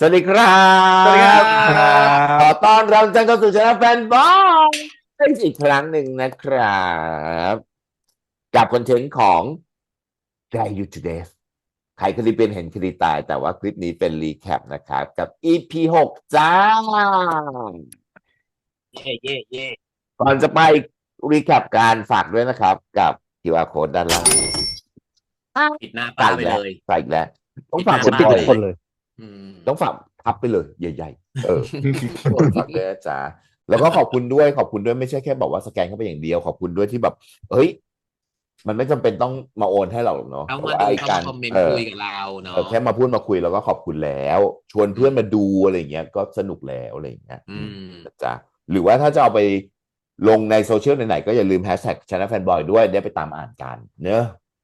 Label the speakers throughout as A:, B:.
A: วัสดีครั
B: สวัสดีครั
A: บขอบต้อนรับท่านเข้าสู่ช่องแฟนบอยอีกครั้งหนึ่งนะครับกับคอนเทนต์ของ Dare You to Death ใครคดีเป็นเห็นคดีตายแต่ว่าคลิปนี้เป็นรีแคปนะครับกับ EP 6จ้า
B: เย่เย่เย่
A: ก่อนจะไปรีแคปการฝากด้วยนะครับกับ QR code ด้านล่างนี้
B: ปิดหน้า
A: ฝากอีกแล้ว
B: ป้าไปเลย
A: ฝากอีกแล้วต้อง
B: ปิดหน้า
A: ฝาก
C: จะปิด
B: ป้าไปเลย
C: ทุกคนเลย
B: อืม
A: ต้องฝากพับไปเลยใหญ่ๆฝากด้วยนะจ๊ะแล้วก็ขอบคุณด้วยไม่ใช่แค่บอกว่าสแกนเข้าไปอย่างเดียวขอบคุณด้วยที่แบบเฮ้ยมันไม่จำเป็นต้องมาโอนให้เราหรอกเนาะ
B: เขา
A: แต่
B: มาดูเขา
A: ว่าไอ้การ
B: มาคอมเมนต์คุยกับเราเนาะ
A: แค่มาพูดมาคุยเราก็ขอบคุณแล้วชวนเพื่อนมาดูอะไรเงี้ยก็สนุกแล้วอะไรเงี้ย
B: อืม
A: นะจ๊ะหรือว่าถ้าจะเอาไปลงในโซเชียลไหนๆก็อย่าลืมแฮชแท็กชนะแฟนบอยด้วยได้ไปตามอ่านกันเนอะ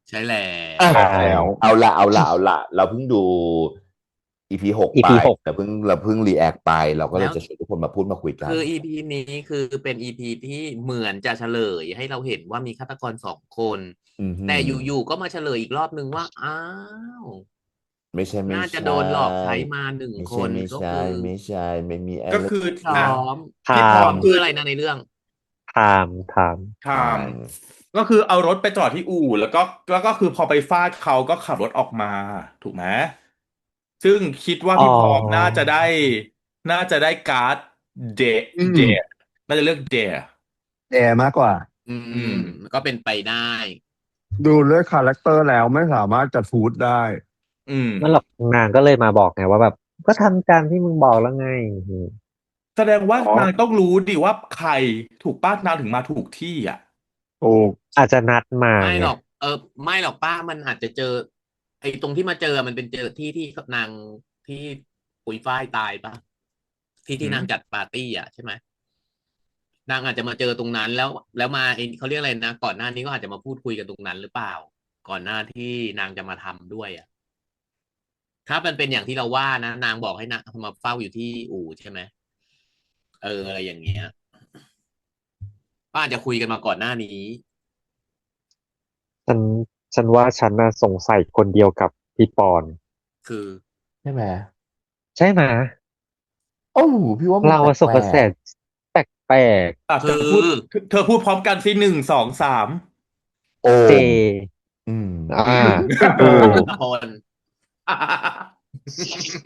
B: ใช่แล้
A: อ่ะ
B: ว
C: แล้ว
A: เอาละเราเพิ่งดู EP 6ไป
C: EP 6
A: เราเพิ่งรีแอคไปเราก็เล
B: แล้ว
A: ยจะชวนทุกคนมาพูดมาคุยกัน
B: คือ EP นี้คือเป็น EP ที่เหมือนจะเฉลยให้เราเห็นว่ามีฆาตกร2 คนแต่
A: อือหือ
B: อยู่ๆก็มาเฉลยอีกรอบนึงว่าอ้าว
A: ไม่
B: น่าจะ
A: ใช่
B: โดนหลอกใช้มาหนึ่ง
A: ไม่ใช่
B: คนก็
A: ไม่ใช่
B: คือ
A: ไม่ใช่ไม่มีอะไร
D: ก็คือ
B: พี่พร้
D: อ่ะ
B: อม
C: ไท
D: พี่พร้อม
C: ม์
D: คือ
B: คืออะไรนะในเรื่อง
C: ไทม์
D: ไทม์ก็คือเอารถไปจอดที่อู่แล้วก็คือพอไปฟาดเขาก็ขับรถออกมาถูกไหมซึ่งคิดว่า
C: อ๋อ
D: พี่พร้อมน่าจะได้การ์ดเดะ
A: อืม
D: เดะน่าจะเลือกเดะ
E: แอร์มากกว่า
B: อื
D: อื
B: ม
D: ม
B: ก็เป็นไปได้
E: ดูด้วยคาแรคเตอร์แล้วไม่สามารถจะฟูดได้
D: อืม
C: นั่นหรอกนางก็เลยมาบอกไงว่าแบบก็ทำตามที่มึงบอกแล้วไง
D: แสดงว่า
E: อ๋อ
D: นางต้องรู้ดิว่าใครถูกป้านางถึงมาถูกที่อ่ะ
E: ถูก
C: อาจจะนัดมาไง
B: ไม่หรอกไม่หรอกป้ามันอาจจะเจอไอ้ตรงที่มาเจอมันเป็นเจอที่นางที่ปุยฝ้ายตายปะที่
D: อืม
B: นางจัดปาร์ตี้อ่ะใช่ไหมนางอาจจะมาเจอตรงนั้นแล้วมาเขาเรียกอะไรนะก่อนหน้านี้ก็อาจจะมาพูดคุยกันตรงนั้นหรือเปล่าก่อนหน้าที่นางจะมาทำด้วยอ่ะถ้ามันเป็นอย่างที่เราว่านะนางบอกให้นางมาเฝ้าอยู่ที่อู่ใช่ไหมอะไรอย่างเงี้ยป้าจะคุยกันมาก่อนหน้านี้
C: ฉันฉันว่าฉันน่ะสงสัยคนเดียวกับพี่ปอน
B: คือ
A: ใช่ไหม
C: ใช่ไหม
A: โอ้พี่ว่ามัน
C: เรา
A: แป
C: อะส่ง
A: ล
C: กระแส
A: ก
C: แปลก
D: อ่ะ
B: คือ
D: เธอพูดพร้อมกันสิ1 2 3
A: ๆโอ
C: ๆเจ
A: มอืม
C: อ่า
D: อืม
C: ถูก
B: ตะพล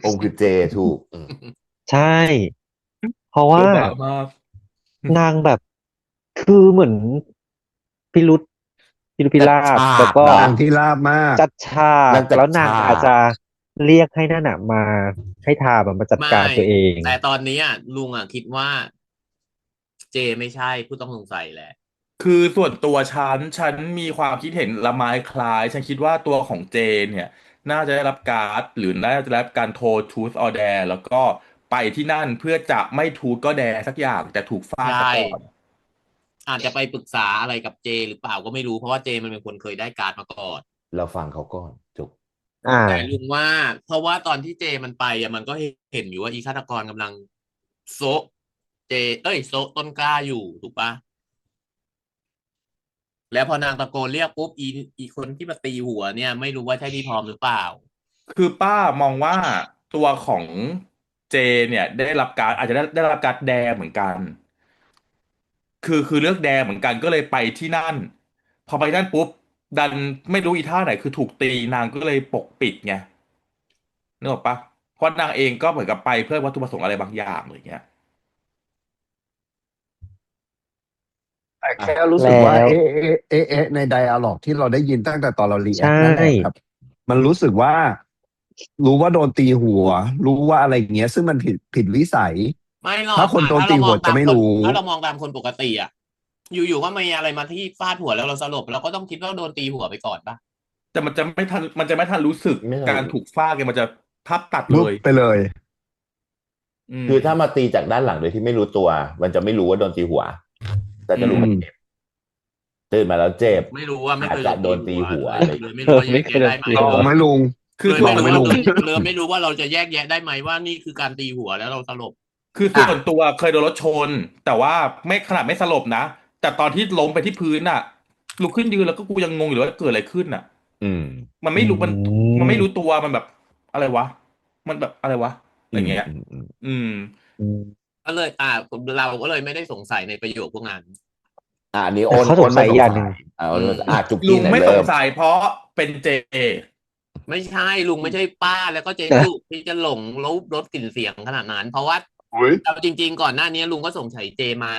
A: โอมคือเจถูก
C: ใช่เพราะ
D: โล
C: ว่า
D: บามาก
C: นางแบบคือเหมือนพิรุธพิ
A: จัด
C: ราบ
A: ฉา
C: แล้วก็
A: กเนาะ
E: นางที่ราบมาก
C: จัดฉาก
A: นางจัด
C: แล้วนาง
A: ฉาก
C: อาจจะเรียกให้นั่นน่ะมาให้ทาแบบมาจัด
B: ไม่
C: การตัวเอง
B: แต่ตอนนี้ลุงคิดว่าเจไม่ใช่ผู้ต้องสงสัยแหละ
D: คือส่วนตัวฉันมีความคิดเห็นละไม้คล้ายฉันคิดว่าตัวของเจนเนี่ยน่าจะได้รับการ์ดหรือน่าจะได้รับการโทร Truth or Dare แล้วก็ไปที่นั่นเพื่อจะไม่ Truth ก็ Dare สักอย่างแต่ถูกฟา
B: ใช
D: ดซะก่อน่
B: อาจจะไปปรึกษาอะไรกับเจหรือเปล่าก็ไม่รู้เพราะว่าเจมันเป็นคนเคยได้การ์ดมาก่อน
A: เราฟังเขาก่อนจบ
C: อ่า
B: แต่ลุงว่าเพราะว่าตอนที่เจมันไปมันก็เห็นอยู่ว่าอีฆาตกรกำลังโซะเจโซะต้นกล้าอยู่ถูกปะแล้วพอนางตะโกนเรียกปุ๊บอีคนที่มาตีหัวเนี่ยไม่รู้ว่าใช่พี่พร้อมหรือเปล่า
D: คือป้ามองว่าตัวของเจเนี่ยได้รับการ์ดอาจจะได้รับการ์ดแดงเหมือนกันคือเลือกแดงเหมือนกันก็เลยไปที่นั่นพอไปนั่นปุ๊บดันไม่รู้อีท่าไหนคือถูกตีนางก็เลยปกปิดไงนึกออกปะเพราะนางเองก็เหมือนกับไปเพื่อวัตถุประสงค์อะไรบางอย่างอะไรเงี้ย
E: แต่
A: อ่ะ
E: แค่รู้สึกว่า
C: แล้ว
E: เอ๊ะในไดอะล็อกที่เราได้ยินตั้งแต่ตอนเรารีแอ
C: ใช่
E: คนั่นแหละครับมันรู้สึกว่ารู้ว่าโดนตีหัวรู้ว่าอะไรอย่างเงี้ยซึ่งมันผิดวิสัย
B: ไม่หรอก
E: ถ้าคนโดน
B: ถ้าเราม
E: ตีหัวจะ
B: องตามคน
E: ไม่รู้
B: ถ้าเรามองตามคนปกติอยู่ๆก็มีอะไรมาที่ฟาดหัวแล้วเราสลบเราก็ต้องคิดว่าโดนตีหัวไปก่อนปะ
D: แต่มันจะไม่ทันรู้สึก
A: ไม่ทัน
D: การถูกฟาดไงมันจะภาพตัดเล
E: วุบ
D: ย
E: ไปเลย
D: อืม
A: คือถ้ามาตีจากด้านหลังโดยที่ไม่รู้ตัวมันจะไม่รู้ว่าโดนตีหัวแต่จะรู้ว่า
E: อืม
A: เจ็บตื่นมาแล้วเจ็บ
B: ไม่รู้ว่าไม่
A: อาจ
B: เคยโดน
A: จะโดนตี
B: ตีหัว
A: หัว
B: เลย
A: อะไร
B: เลยไม่รู้ว่าแย
C: ไม่
B: ก
C: เคยโดน
B: แยะได้ไหม
C: ตีหัว
E: ลองไหมลุง
D: คือ
B: เลย
D: ส่วน
B: ไม่รู้ว่า
E: ลองไหมลุง
B: เลยไม่รู้ว่าเราจะแยกแยะได้ไหมว่านี่คือการตีหัวแล้วเราสลบ
D: คือ
A: อ่ะ
D: ส่วนตัวเคยโดนรถชนแต่ว่าไม่ขนาดไม่สลบนะแต่ตอนที่ล้มไปที่พื้นน่ะลุกขึ้นยืนแล้วก็กูยังงงอยู่เลยว่าเกิดอะไรขึ้นน่ะ
A: อืม
D: มัน
C: อื
D: ไม่รู้มันไม่รู้
C: ม
D: ตัวมันแบบอะไรวะมันแบบอะไรวะ อะไรเงี้ย
A: อืม
D: อืม
C: อืม
B: ก็เลยเราก็เลยไม่ได้สงสัยในประโยคพวกนั้น
A: อันนี้
C: แต่
A: โอน
C: เขาสงสัย
A: ไม่
C: อย่างหนึ่ง
A: จุก
D: ลุ
A: กี้
D: ง
A: ไหน
D: ไม่ส
A: เริ่
D: ง
A: ม
D: สัยเพราะเป็นเจ
B: ไม่ใช่ลุงไม่ใช่ป้าแล้วก็เจ๊จุกที่จะหลงรูปรสกลิ่นเสียงขนาดนั้น เพราะว่า
E: อุ๊ย
B: เอาจริง ๆ ก่อนหน้านี้ลุงก็สงสัยเจมา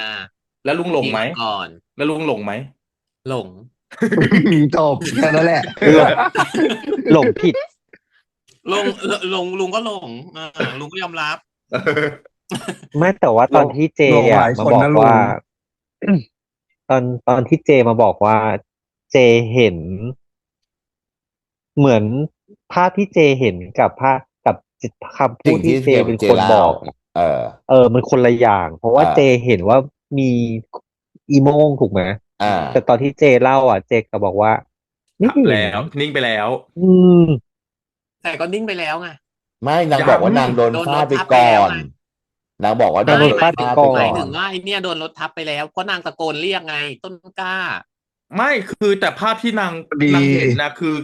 D: แล้วลุงหลงไหม
B: ทีก่อน
D: แล้วลุงหลงไหม
B: หลง
E: จบแค่นั้นแหละ
C: หลงผิด
B: ลุงก็หลงลุงก็ยอมรับ
C: ไม่แต่ว่าตอนที่เจ
E: หลงห
C: อ่ะ
E: ลาย
C: มา
E: คน
C: บอก
E: นะลุง
C: ว่า ตอนที่เจมาบอกว่า เจเห็น เหมือนภาพที่เจเห็นกับภาพกับคำพู
A: สิ่
C: ด
A: ง
C: ที่
A: ที่
C: เจเป็น
A: เจ
C: คนบ
A: เล่า
C: อก
A: เออ
C: มันคนละอย่าง เพราะว่า
A: อ่า
C: เจเห็นว่ามีอีโม่งถูกไหม แต่ตอนที่เจเล่าอ่ะ เจก็บอกว่าไม่เห็น
D: แล้ว นิ่งไปแล้ว
C: อืม
B: แต่ก็นิ่งไปแล้วไง
A: ไม่นาง
D: ยัง
A: บอกว่านางโดน
B: โดน
A: ฟาร ด
B: ถ
A: ไป
B: ทับไป
A: ก่
B: แล้
A: อ
B: วน ไง
A: นางบอกว่า
C: นา
A: โด
C: ง
A: น
C: โดนฟาด
A: ฟาด
C: ไปก่
A: ไป
C: อน
B: หมาย
A: ก่อ
B: ถึ
A: น
B: งว่าไอเนี่ยโดนรถทับไปแล้วก็นางตะโกนเรียกไง ต้นกล้า
D: ไม่คือแต่ภาพที่นาง
E: ดี
D: นางเห็นนะคือ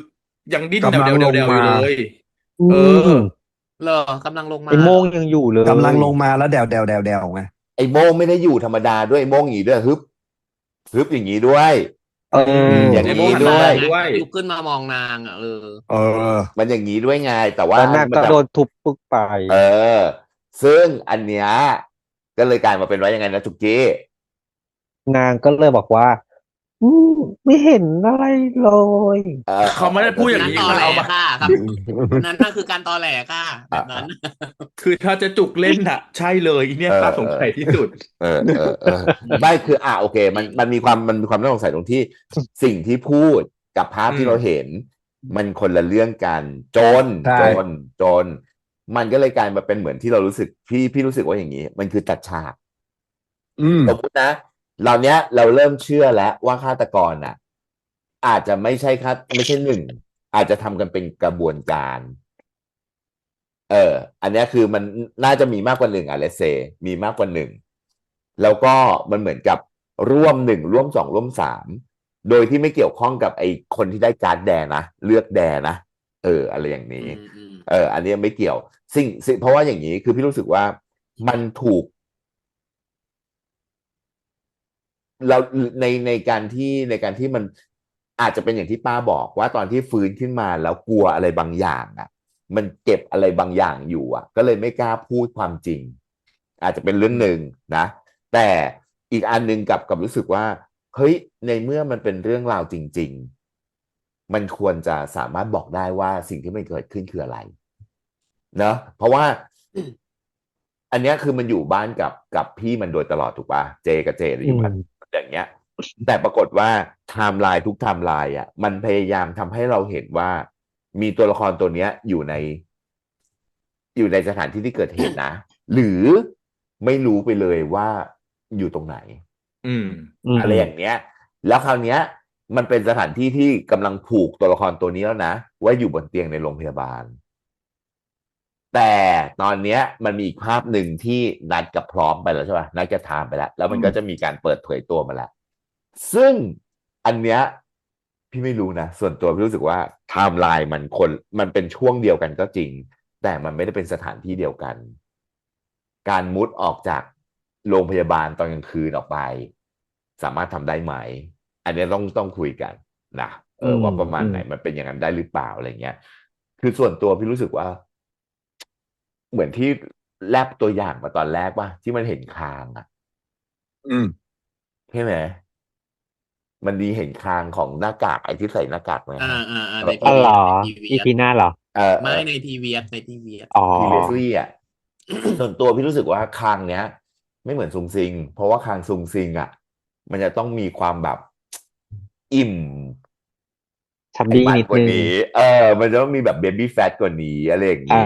D: ยังดิ้น
E: กำลัง
D: เดว
E: ลง
D: ๆๆๆ
E: มา
D: อยู่เลย
C: อื
D: เออ
C: ม
B: เหรอกำลังลงมา
C: ไอ้โม่งยังอยู่เลย
E: กำลังลงมาแล้วแดวไง
A: ไอ้โม่งไม่ได้อยู่ธรรมดาด้วยไอ้โม่งอย่างนี้ด้วยฮึบอย่างนี้ด้วย
C: เออ
A: อย่าง
D: ไอ้
A: นี้
D: โม่งหัน
A: ด้
D: มา
A: วย
D: ด้วย
B: ลุกขึ้นมามองนางอ่ะ
E: เออ
A: มันอย่างนี้ด้วยไงแต่ว่า
C: แล้วนางก็โดนทุบปึ๊กไป
A: ซึ่งอันเนี้ยก็เลยกลายมาเป็นว่ายังไงนะจุกกี้
C: นางก็เลยบอกว่า ไม่เห็นอะไรเลย
D: เขาไม่ได้พูดอย่าง
B: นั้น
D: นี้
B: ตอ
D: มัน
B: แหล
D: เอามา
B: ค่ะครับนั้นน่ะคือการตอแหลค่ะแบบนั้น
D: คือถ้าจะจุกเล่นอะใช่เลยอีเนี่ย
A: เออ
D: น่าสงสัยที่สุด
A: ไม่คือโอเค มันมีความน่าสงสัยตรงที่สิ่งที่พูดกับภาพที่เราเห็น มันคนละเรื่องกันจน
E: ใช่
A: มันก็เลยกลายมาเป็นเหมือนที่เรารู้สึกพี่รู้สึกว่าอย่างนี้ มันคือตัดฉาก
E: อืม
A: สมมตินะเราเนี้ยเราเริ่มเชื่อแล้วว่าฆาตกรน่ะ อาจจะไม่ใช่หนึ่งอาจจะทำกันเป็นกระบวนการ อันเนี้ยคือมันน่าจะมีมากกว่าหนึ่งเลเซมีมากกว่าหนึ่งแล้วก็มันเหมือนกับร่วมหนึ่งร่วมสองร่วมสามโดยที่ไม่เกี่ยวข้องกับไอ้คนที่ได้การ์ดแดงนะเลือกแดงนะอะไรอย่างนี้ อันนี้ไม่เกี่ยวสิ่งเพราะว่าอย่างนี้คือพี่รู้สึกว่ามันถูกเราในการที่มันอาจจะเป็นอย่างที่ป้าบอกว่าตอนที่ฟื้นขึ้นมาแล้วกลัวอะไรบางอย่างอ่ะ มันเก็บอะไรบางอย่างอยู่อ่ะ ก็เลยไม่กล้าพูดความจริง อาจจะเป็นเรื่องหนึ่งนะ แต่อีกอันหนึ่งกับรู้สึกว่าเฮ้ยในเมื่อมันเป็นเรื่องราวจริง ๆ มันควรจะสามารถบอกได้ว่าสิ่งที่มันเกิดขึ้นคืออะไรเนอะเพราะว่า อันเนี้ยคือมันอยู่บ้านกับพี่มันโดยตลอดถูกป่ะเจกับเจอยู่บ้านอย่างเงี้ย แต่ปรากฏว่าไทม์ไลน์ทุกไทม์ไลน์อ่ะมันพยายามทำให้เราเห็นว่ามีตัวละครตัวเนี้ยอยู่ในสถานที่ที่เกิดเหตุนะ หรือไม่รู้ไปเลยว่าอยู่ตรงไหน อะไรอย่างเงี้ย แล้วคราวเนี้ย มันเป็นสถานที่ที่กำลังผูกตัวละครตัวนี้แล้วนะว่าอยู่บนเตียงในโรงพยาบาล แต่ตอนเนี้ยมันมีอีกภาพหนึ่งที่นัดกับพร้อมไปแล้วใช่ป่ะนัดกับไทม์ไปแล้วมันก็จะมีการเปิดเผยตัวมาแล้วซึ่งอันเนี้ยพี่ไม่รู้นะส่วนตัวพี่รู้สึกว่าไทม์ไลน์มันเป็นช่วงเดียวกันก็จริง แต่มันไม่ได้เป็นสถานที่เดียวกัน การมุดออกจากโรงพยาบาลตอนกลางคืนออกไป สามารถทำได้ไหม อันนี้ต้องคุยกันนะว่าประมาณไหนมันเป็นอย่างนั้นได้หรือเปล่าอะไรเงี้ยคือส่วนตัวพี่รู้สึกว่า เหมือนที่แลบตัวอย่างมาตอนแรกว่าที่มันเห็นคางอ่ะใช่ไหมมันดีเห็นคางของหน้ากากไอ้ที่ใส่หน้ากากไหม
B: ใน
C: อ๋อเหรออีพีหน้าเหรอ
B: ไม่ในทีวี
C: อ๋อ
A: ทีเวสลี่อ่ะ ส่วนตัวพี่รู้สึกว่าคางเนี้ย ไม่เหมือนซุงซิงเพราะว่าคางซุงซิงอ่ะมันจะต้องมีความแบบอิ่ม
C: ชับบี้นิด
A: กว่า
C: นึง
A: นี้มันจะต้องมีแบบเบบี้แฟตกว่านี้อะไรอย่างนี้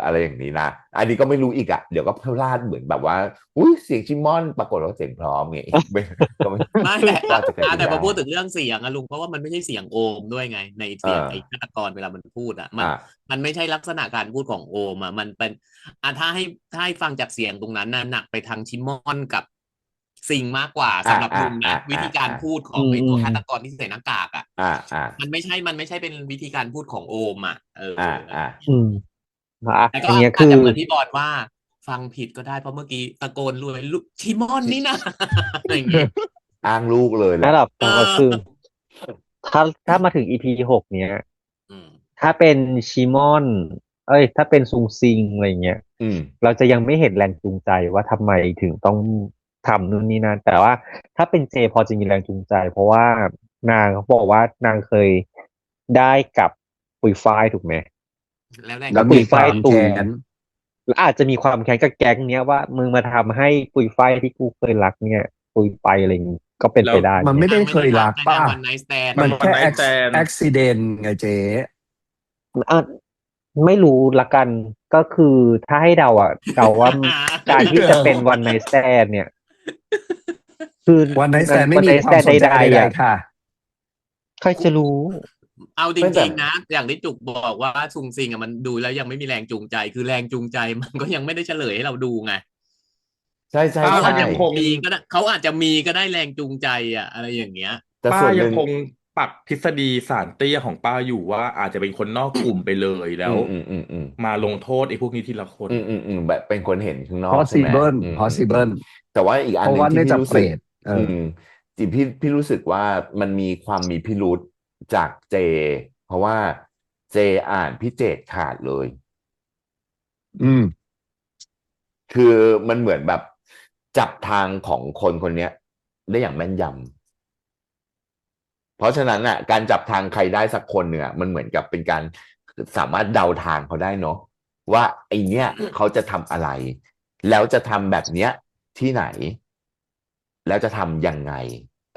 A: อะไรอย่างนี้นะอันนี้ก็ไม่รู้อีกอ่ะเดี๋ยวก็พลาดเหมือนแบบว่าอุ้ยเสียงชิมอนปรากฏว่าเสียงพร้อมไง
B: ไม่แต่พอพูดถึงเรื่องเสียงอะลุงเพราะว่ามันไม่ใช่เสียงโอมด้วยไงในเสียงไอ้ฆาตกรเวลามันพูดอะมันไม่ใช่ลักษณะการพูดของโอมอะมันเป็นถ้าให้ฟังจากเสียงตรงนั้นน่ะหนักไปทางชิมอนกับสิ่งมากกว่าสำหรับลุงนะวิธีการพูดของไอ้ตัวฆาตกรที่ใส่หน้ากากอ่ะมันไม่ใช่เป็นวิธีการพูดของโอมอ่ะ แต่ก็
C: อันเนี้ย
B: อาจ
C: คือ
B: จะเหมือนที่บอลว่าฟังผิดก็ได้เพราะเมื่อกี้ตะโกนรวยลูกชิมอนนี่นะ อย่างงี้
A: อ้างลูกเลยแหละ
C: ระดับ
B: เอ
C: ก็คือ
B: อ
C: ถ้ามาถึงอีพี6เนี้ย
B: อืม
C: ถ้าเป็นชิมอนถ้าเป็นซุงซิงอะไรเงี้ย
A: อืม
C: เราจะยังไม่เห็นแรงจูงใจว่าทำไมถึงต้องทำนู่นนี่นั่นแต่ว่าถ้าเป็นเจพอจะมีแรงจูงใจเพราะว่านางเขาบอกว่านางเคยได้กับปุยฝ้ายถูกไหม
B: แล้วแรง
C: แล้วปุย
E: แล้วมีค
C: ฝ้ายว
E: าม
C: ตุย
E: แค้น
C: แล้วอาจจะมีความแค้นกับแก๊งเนี้ยว่ามึงมาทำให้ปุยฝ้ายที่กูเคยรักเนี่ยตุยไปอะไรอย่างงี้ก็เป็น
D: แล้ว
C: ไปได้
E: มัน
C: เนี่ย
E: ไม่ได้เคยรัก
B: นาง
E: ป่ะ
B: วันไนท์สแตน
E: มันแค่
D: มันวันไนท์แตน
E: อุบิเหตุไงเจ๊
C: อ่ะไม่รู้ละกันก็คือถ้าให้เดาเดาว่าการที่จะเป็นวันไน t ์สแตนเนี่ยคือ
E: วันไนท์แต
C: นั้น
E: นไม่
C: วันไน t ์ส
E: มีความสนใจ
C: แตนใด
E: ใด
C: ๆ
E: ๆค่ะ
C: ใครจะรู้
B: เอาจ
A: ไม่แต่
B: ริงๆนะอย่างที่จุกบอกว่าซุงซิงมันดูแล้วยังไม่มีแรงจูงใจคือแรงจูงใจมันก็ยังไม่ได้เฉลยให้เราดูไง
A: ใช่ใช่
D: ป้า
A: ใช่
B: เขาอาจจะ
D: ยังคง
B: มีก็ได้เขาอาจจะมีก็ได้แรงจูงใจอะไรอย่างเงี้ย
A: แต่
D: ป้า
A: ส่วนหนึ่ง
D: ยังคงปักทฤษฎีสารเตี้ยของป้าอยู่ว่าอาจจะเป็นคนนอกกลุ่มไปเลยแล้วมาลงโทษไอ้พวกนี้ทีละคน
A: แบบเป็นคนเห็นข้างนอกใช่ไหม
E: possible
A: อืม
E: possible
A: แต่ว่าอีก
E: เพราะ
A: อันหนึ่งที่
E: ว่าเนื่องจาก
A: พี่รู้สึก
E: เปรต
A: อืมพี่รู้สึกว่ามันมีความมีพิรุธจากเจเพราะว่าเจอ่านพี่เจตขาดเลย
E: อืม
A: คือมันเหมือนแบบจับทางของคนคนเนี้ยได้อย่างแม่นยำเพราะฉะนั้นอ่ะการจับทางใครได้สักคนหนึ่งอ่ะมันเหมือนกับเป็นการสามารถเดาทางเขาได้เนาะว่าไอเนี้ยเขาจะทำอะไรแล้วจะทำแบบเนี้ยที่ไหนแล้วจะทำยังไง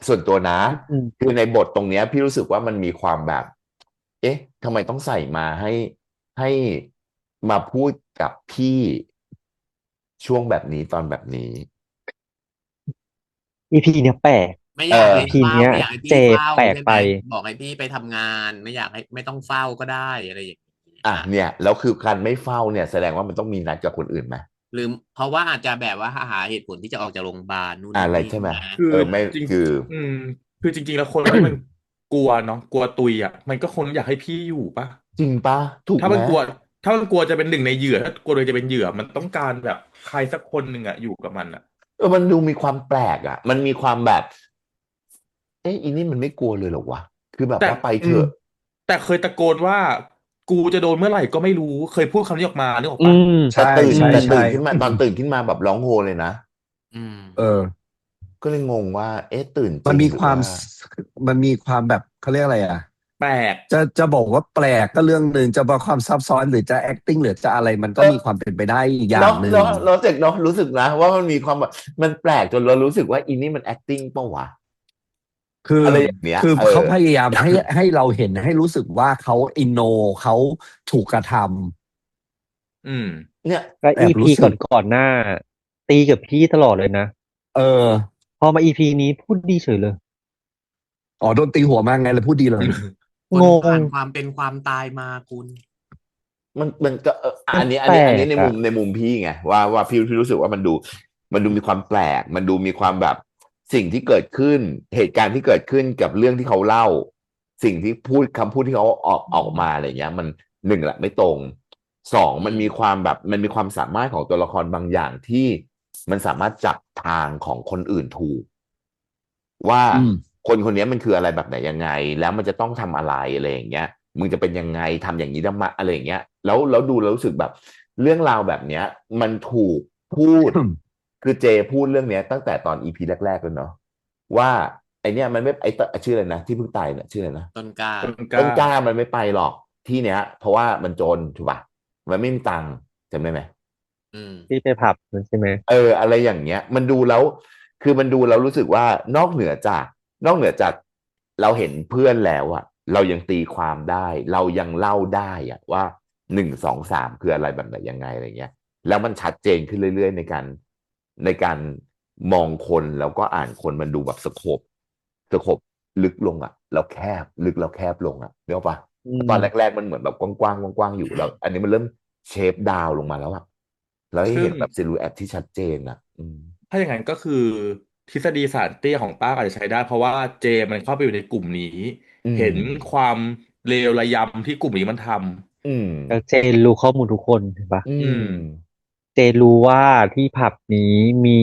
A: ส่วนตัวนะ
C: อืม
A: คือในบทตรงเนี้ยพี่รู้สึกว่ามันมีความแบบเอ๊ะทำไมต้องใส่มาให้มาพูดกับพี่ช่วงแบบนี้ตอนแบบนี้
C: อีพีเนี้ยแปลก
B: ไม่
A: เออ
B: อยากให้
C: อีพีเนี้ย
B: เฝ้าไม่อยากให้
C: เจ
B: พี่เฝ้า
C: แปลกไป
B: ใช่ไหมบอกให้พี่ไปทำงานไม่อยากให้ไม่ต้องเฝ้าก็ได้อะไรอย่างนี้
A: เนี่ยแล้วคือการไม่เฝ้าเนี่ยแสดงว่ามันต้องมีนัดกับคนอื่นไหม
B: หรือเพราะว่าอาจจะแบบว่าหาเหตุผลที่จะออกจากโรงพยาบาลนู่นนั่น
A: อะไรใช่ไหม
B: นี่ใช่ไหม
D: คือ
A: ไม่
D: จริง
A: คือ
D: อืมคือจริงๆแล้วคนที่มันกลัวเนาะกลัวตุยอ่ะมันก็คงอยากให้พี่อยู่ปะ
A: จริงปะถูกไหม
D: ถ้ามันกลัวถ้ามันกลัวจะเป็นหนึ่งในเหยื่อถ้ากลัวเลยจะเป็นเหยื่อมันต้องการแบบใครสักคนหนึ่งอ่ะอยู่กับมันอ่ะ
A: มันดูมีความแปลกอ่ะมันมีความแบบอีนี่มันไม่กลัวเลยเหรอวะคือแบบ
D: แต่
A: ว่าไป
D: อืม
A: เถอะ
D: แต่เคยตะโกนว่ากูจะโดนเมื่อไหร่ก็ไม่รู้เคยพูดคำนี้ออกมานึกออก
C: อื
D: ปะ
C: ม
E: ใช่
C: อื
E: ใช่
C: ม
E: ใช่
A: ตื่นขึ้นมาตอนตื่นขึ้นมาแบบร้องโฮเลยนะ
B: อืม
E: เออ
A: ก็เลยงงว่าตื่นจ
E: มัน
A: ริงหรือว่า
E: มีความมันมีความแบบเขาเรียกอะไรอ่ะ
D: แปลก
E: จะบอกว่าแปลกก็เรื่องหนึ่งจะบอกความซับซ้อนหรือจะ acting หรือจะอะไรมันก็
A: เออ
E: มีความเป็นไปได้อีกอย่า
A: เนาะ
E: งหนึ่ง
A: เนาะเราเจ็กเนาะรู้สึกนะว่ามันมีความแบบมันแปลกจนเรารู้สึกว่าอีนี่มัน acting เปล่าวะ
E: คือ
A: อะไรอย่างเนี้ย
E: เขาพยายามให้เราเห็นให้รู้สึกว่าเขาอินโนเขาถูกกระท
D: อืม
A: เนี่ย
E: ำแอ
C: แล้วอีพี
E: บรู้สึก
C: ก่อนหน้าตีกับพี่ตลอดเลยนะ
E: เออ
C: พอมาอีพีนี้พูดดีเฉยเลย
E: อ๋อโดนตีหัวมาไงเลยพูดดีเลย
B: คน
C: ง
B: ผ่า
C: ง
B: นความเป็นความตายมาคุณ
A: มันก็
C: มันแปล
A: อันนี้
C: กอ่ะ
A: ในมุมพี่ไงว่าพี่รู้สึกว่ามันดูมีความแปลกมันดูมีความแบบสิ่งที่เกิดขึ้นเหตุการณ์ที่เกิดขึ้นกับเรื่องที่เขาเล่าสิ่งที่พูดคำพูดที่เขาออกมาอะไรเงี้ยมันหนึ่งแหละไม่ตรงสองมันมีความแบบมันมีความสามารถของตัวละครบางอย่างที่มันสามารถจับทางของคนอื่นถูกว่า
E: อืม
A: คนคนนี้มันคืออะไรแบบไหนยังไงแล้วมันจะต้องทำอะไรอะไรอย่างเงี้ย มึงจะเป็นยังไงทำอย่างนี้ได้มาอะไรอย่างเงี้ยแล้วดูแล้วรู้สึกแบบเรื่องราวแบบเนี้ยมันถูกพูดคือเจพูดเรื่องเนี้ยตั้งแต่ตอนอีพีแรกๆเลยเนาะว่าไอเนี้ยมันไม่ชื่ออะไรนะที่เพิ่งตายเนี่ยชื่ออะไรนะ
B: ต้นกล้า
D: ต้นก
A: ต้นก
D: ล้า
A: ล้ามันไม่ไปหรอกที่เนี้ยเพราะว่ามันจนถูกป่ะมันไม่มีตังค์จำได้ไหม
B: อืม
C: ที่ไปผับนั่นใช่ไหม
A: อะไรอย่างเงี้ยมันดูแล้วคือมันดูแล้วรู้สึกว่นอกเหนือจากเราเห็นเพื่อนแล้วอะเรายังตีความได้เรายังเล่าได้อะว่า1 2 3คืออะไรแบบไหนยังไงอะไรเงี้ยแล้วมันชัดเจนขึ้นเรื่อยๆในการมองคนแล้วก็อ่านคนมันดูแบบสโคปลึกลงอะแล้วแคบลึกแล้วแคบลงอะเนกอะปะ
C: อื
A: ตอน
C: ม
A: แรกๆมันเหมือนแบบกว้างๆกว้างๆอยู่แล้วอันนี้มันเริ่มเชฟดาวลงมาแล้วอะ แล้วให้
D: ซึ่ง
A: เห็นแบบซิลูแอตที่ชัดเจนอ่ะ
D: ถ้าอย่างนั้นก็คือทฤษฎีสารเตี้ยของป้าอาจจะใช้ได้เพราะว่าเจมันเข้าไปอยู่ในกลุ่มนี้
A: อืม
D: เห็นความเลวระยำที่กลุ่มนี้มันท
A: อืม
C: แล้วเจนรู้ข้อมูลทุกคนเห็นปะ
A: อืม
C: เจนรู้ว่าที่ผับนี้มี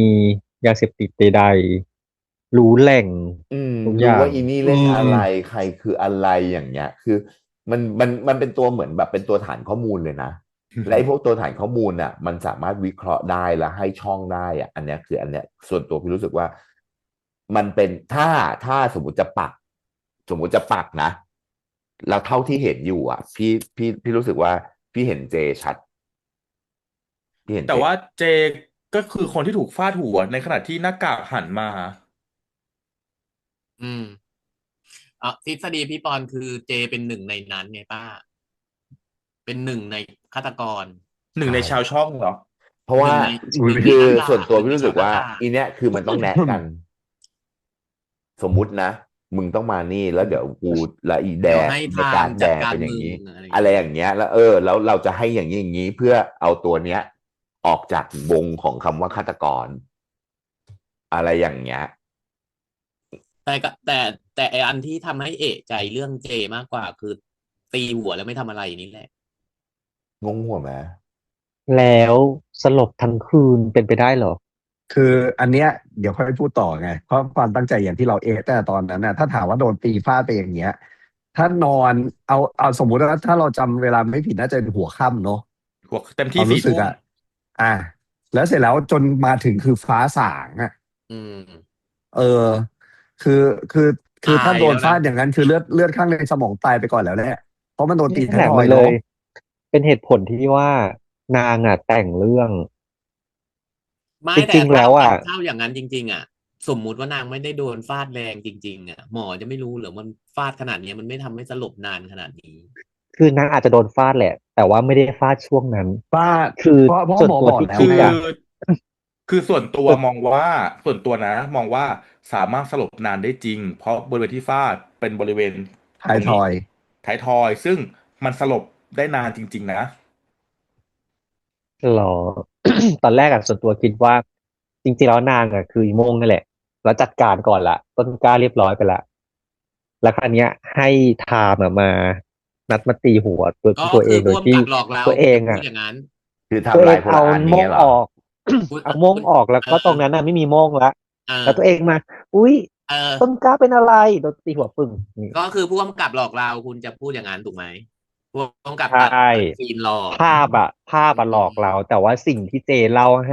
C: ยาเสพติดใดๆรู้แหล่ง
A: อืม
C: ทุกอย่าง
A: รู้ว่าอีนี่
E: อื
A: เล่นอะไร
E: ม
A: ใครคืออะไรอย่างเงี้ยคือมันเป็นตัวเหมือนแบบเป็นตัวฐานข้อมูลเลยนะและไอ้พวกตัวฐานข้อมูลน่ะมันสามารถวิเคราะห์ได้และให้ช่องได้อ่ะอันเนี้ยคืออันเนี้ยส่วนตัวพี่รู้สึกว่ามันเป็นถ้าสมมุติจะปักนะแล้วเท่าที่เห็นอยู่อ่ะพี่รู้สึกว่าพี่เห็นเจชัดพี่เห็นเจ
D: แต่ว่าเจก็คือคนที่ถูกฟาดหัวในขณะที่หน้ากากหันมา
B: อืมทฤษฎีพี่ปอนคือเจเป็นหนึ่งในนั้นไงป้าเป็นหนึ่งในฆาตกร
D: หนึ่ง
A: ใช่
D: ในชาวช่องเหรอ
A: เพราะว่า
B: หนึ่งในหนึ่งใน
A: คือ
B: นักล่า
A: ส่วนตัว
B: หนึ่งใน
A: พี่รู้สึกว่า
B: ชาวนักล่า
A: อีเนี้ยคือมันต้องแนะกัน สมมุตินะมึงต้องมานี่แล้วเดี๋ยวกูและอีแดง
B: เดี๋ยวให้
A: ใน
B: ทาง
A: การแดง
B: จัดการมึง
A: เป็นอย่างนี้
B: อะไรอ
A: อะไร
B: ย่างเงี้ย
A: อย่างเงี้ยแล้วแล้วเราจะให้อย่างนี้เพื่อเอาตัวเนี้ยออกจากวงของคำว่าฆาตกรอะไรอย่างเงี้ย
B: แต่ก็แต่ไออันที่ทำให้เอะใจเรื่องเจมากกว่าคือตีหัวแล้วไม่ทำอะไรนี่แหละ
A: งงหัวไหม
C: แล้วสลบทั้งคืนเป็นไปได้เหรอ
E: คืออันเนี้ยเดี๋ยวค่อยพูดต่อไงเพราะความตั้งใจอย่างที่เราแต่ตอนนั้นน่ะถ้าถามว่าโดนตีฟาดไปอย่างเงี้ยถ้านอนเอาสมมุติว่าถ้าเราจำเวลาไม่ผิดน่าจะเป็นหัวค่ำเนอะ
D: หัวเต็ม
E: ควา
D: ที่สี่ทุ่ม
E: มรู้สึกอ่ะอ่ะแล้วเสร็จแล้วจนมาถึงคือฟ้าสางอ่ะ
B: อืม
E: เออคือคือคือ
B: ตา
E: ถ้าโดน
B: ยแล้วนะ
E: ฟาดอย่างนั้นคือเลือดข้างในสมองตายไปก่อนแล้วแหละเพราะมันโดนตี
C: นี่
E: ท้ายทอยเนาะ
C: มันเลยเป็นเหตุผลที่ว่านางอ่ะแต่งเรื่อง
B: ไม่
C: จริงๆ
B: แต่ถ้า
C: แล้วอ่ะ
B: ถ้าอย่างนั้นจริงๆอ่ะสมมุติว่านางไม่ได้โดนฟาดแรงจริงๆอ่ะหมอจะไม่รู้เหรือมันฟาดขนาดนี้มันไม่ทำให้สลบนานขนาดนี้
C: คือนางอาจจะโดนฟาดแหละแต่ว่าไม่ได้ฟาดช่วงนั้น
E: ฟาด
C: คือ
E: เพราะหมอ
C: ส่วนตัว
E: บอกแล้วไง
C: ที่คิดอ่ะ
D: คือส่วนตัว
C: ส่วน
D: มองว่าส่วนตัวนะมองว่าสามารถสลบนานได้จริงเพราะบริเวณที่ฟาดเป็นบริเวณตรงนี้
E: ท้ายทอย
D: ท้ายทอยซึ่งมันสลบได้นานจริงๆนะ
C: หรอ ตอนแรกอ่ะส่วนตัวคิดว่าจริงๆแล้วนางอ่ะคืออีโม่งนั่นแหละแล้วจัดการก่อนละต้นกล้าเรียบร้อยไปละแล้วคราวเนี้ยให้ไทม์อะมานัดมาตีหัวตัวเอ
B: ก็คือผู้กำ
C: งโดยที่
B: กับหลอกเรา
C: ตัวเอ
B: คุณจะ
C: งอ่ะ
B: พูดอย่างนั้น
A: คือ
C: ตัว
A: ทำลายคน
C: เองเอา
A: ละอันนี้
C: โม่ง
A: เหรอ
C: ออก
B: คุณ
C: เอาโม่ง
B: คุณ
C: ออกแล้ว
B: เออ
C: ก็ตรงนั้นน่ะไม่มีโม่งละ
B: เอ
C: แล้วตัว
B: อ
C: เองมาอุ้ย
B: เออ
C: ต้นกล้าเป็นอะไรโดนตีหัวปึ้งนี่
B: ก็คือผู้กำกับหลอกเราคุณจะพูดอย่างนั้นถูกไหมผู้กำกับ
C: ใช่
B: ตัดซีนหลอก
C: ภาพอะหลอกเราแต่ว่าสิ่งที่เจเล่าใ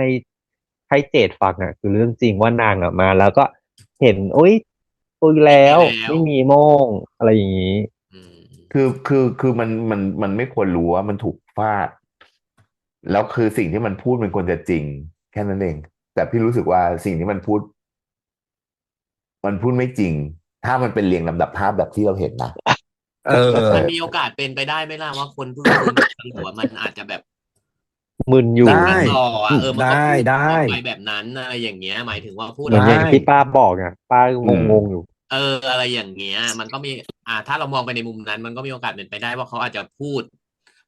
C: ห้เจดฟังอ่ะคือเรื่องจริงว่านางอ่ะมาแล้วก็เห็นอุ้ยตุยแล้
B: ไม่มี
C: ว
B: แล้ว
C: ไม่มีโม่งอะไรอย่างนี้
B: อืม
A: คือมันไม่ควรรู้ว่ามันถูกฟาดแล้วคือสิ่งที่มันพูดมันควรจะจริงแค่นั้นเองแต่พี่รู้สึกว่าสิ่งที่มันพูดไม่จริงถ้ามันเป็นเรียงลำดับภาพแบบที่เราเห็นนะ
E: เออ
B: มันมีโอกาสเป็นไปได้ไหมล่ะว่าคนเพิ่งฟื้นจากตำรวจมันอาจจะแบบ
C: มึนอยู่
E: ได้
B: มันหล่ออ่ะมันก็
E: ได้
B: พูด
E: ได้
B: ออกไปแบบนั้นอะไรอย่างเงี้ยหมายถึงว่าพูด
C: เหมือน
B: อะไร
C: อย่างที่ป้าบอกอ่ะป้า
A: อืม
C: งงอยู่
B: อะไรอย่างเงี้ยมันก็มีถ้าเรามองไปในมุมนั้นมันก็มีโอกาสเป็นไปได้ว่าเขาอาจจะพูด